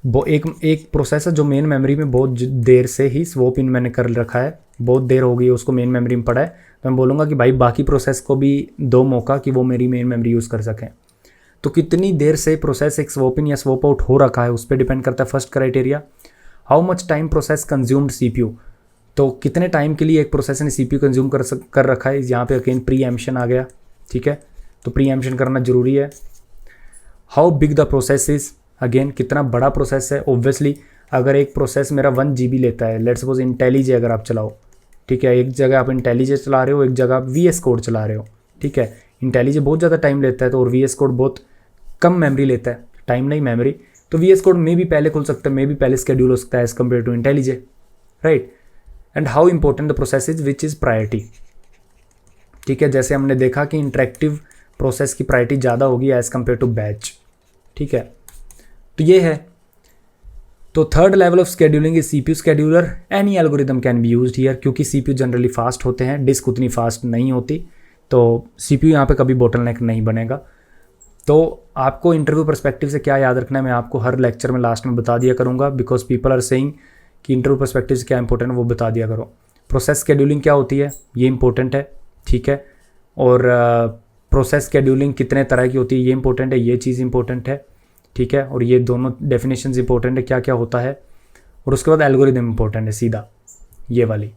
वो एक प्रोसेस है जो मेन मेमोरी में बहुत देर से ही स्वैप इन मैंने कर रखा है, बहुत देर हो गई है उसको मेन मेमोरी में पड़ा है, तो मैं बोलूँगा कि भाई बाकी प्रोसेस को भी दो मौका कि वो मेरी मेन मेमोरी यूज़ कर सकें। तो कितनी देर से प्रोसेस एक स्वैप इन या स्वैप आउट हो रखा है उस पर डिपेंड करता है first criteria. How much time process consumed CPU, तो कितने टाइम के लिए एक प्रोसेस ने CPU कंज्यूम कर रखा है। यहाँ पे अगेन प्रीएम्प्शन आ गया, ठीक है, तो प्रीएम्प्शन करना जरूरी है। How big the process is, again कितना बड़ा प्रोसेस है। ऑब्वियसली अगर एक प्रोसेस मेरा 1 GB लेता है, लेट्स सपोज IntelliJ अगर आप चलाओ, ठीक है, एक जगह आप IntelliJ चला रहे हो, एक जगह आप VS कोड चला रहे हो, ठीक है। IntelliJ बहुत ज़्यादा टाइम लेता है तो और VS कोड बहुत कम मेमोरी लेता है, टाइम नहीं मेमोरी, तो VS कोड में भी पहले खुल सकता है, मे भी पहले स्केड्यूल हो सकता है as compare to IntelliJ, right. And how important the process is which is priority, ठीक है। जैसे हमने देखा कि इंटरेक्टिव प्रोसेस की प्रायोरिटी ज़्यादा होगी एज़ कम्पेयर टू बैच, ठीक है। तो ये है। तो third level of scheduling is CPU scheduler, any algorithm can be used here, क्योंकि CPU जनरली फास्ट होते हैं, डिस्क उतनी फास्ट नहीं होती, तो CPU यहाँ पे कभी बोटलनेक नहीं बनेगा। तो आपको इंटरव्यू पर्सपेक्टिव से क्या याद रखना है मैं आपको हर लेक्चर में लास्ट में बता दिया करूँगा, बिकॉज पीपल आर सेइंग कि इंटरव्यू पर्सपेक्टिव से क्या इंपॉर्टेंट है वो बता दिया करो। प्रोसेस स्केड्यूलिंग क्या होती है ये इंपॉर्टेंट है, ठीक है, और प्रोसेस स्केड्यूलिंग कितने तरह की होती है ये इंपॉर्टेंट है, ये चीज़ इंपॉर्टेंट है, ठीक है, और ये दोनों डेफिनेशंस इंपॉर्टेंट है क्या क्या होता है। और उसके बाद एल्गोरिदम इंपॉर्टेंट है सीधा, ये वाली,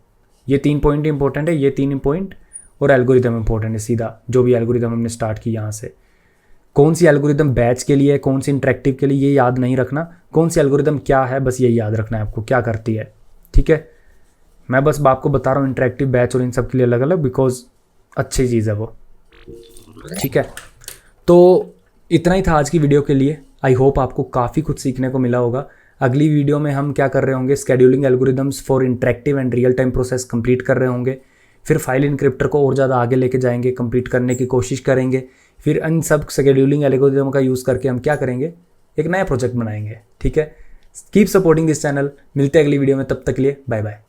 ये 3 पॉइंट इंपॉर्टेंट है, ये 3 पॉइंट, और एल्गोरिदम इंपॉर्टेंट है सीधा, जो भी एल्गोरिदम हमने स्टार्ट की यहाँ से। कौन सी एल्गोरिदम बैच के लिए है, कौन सी इंटरेक्टिव के लिए, ये याद नहीं रखना, कौन सी एल्गोरिदम क्या है बस ये याद रखना है आपको क्या करती है, ठीक है। मैं बस आपको बता रहा हूँ इंटरेक्टिव, बैच और इन सब के लिए अलग अलग, बिकॉज अच्छी चीज़ है वो, ठीक है। तो इतना ही था आज की वीडियो के लिए। आई होप आपको काफ़ी कुछ सीखने को मिला होगा। अगली वीडियो में हम क्या कर रहे होंगे, scheduling algorithms for interactive and real time process complete कर रहे होंगे। फिर फाइल इनक्रिप्टर को और ज़्यादा आगे लेके जाएंगे, कंप्लीट करने की कोशिश करेंगे। फिर इन सब स्केड्यूलिंग एल्गोरिदम का यूज़ करके हम क्या करेंगे, एक नया प्रोजेक्ट बनाएंगे, ठीक है। Keep supporting this channel. मिलते हैं अगली वीडियो में, तब तक के लिए बाय बाय।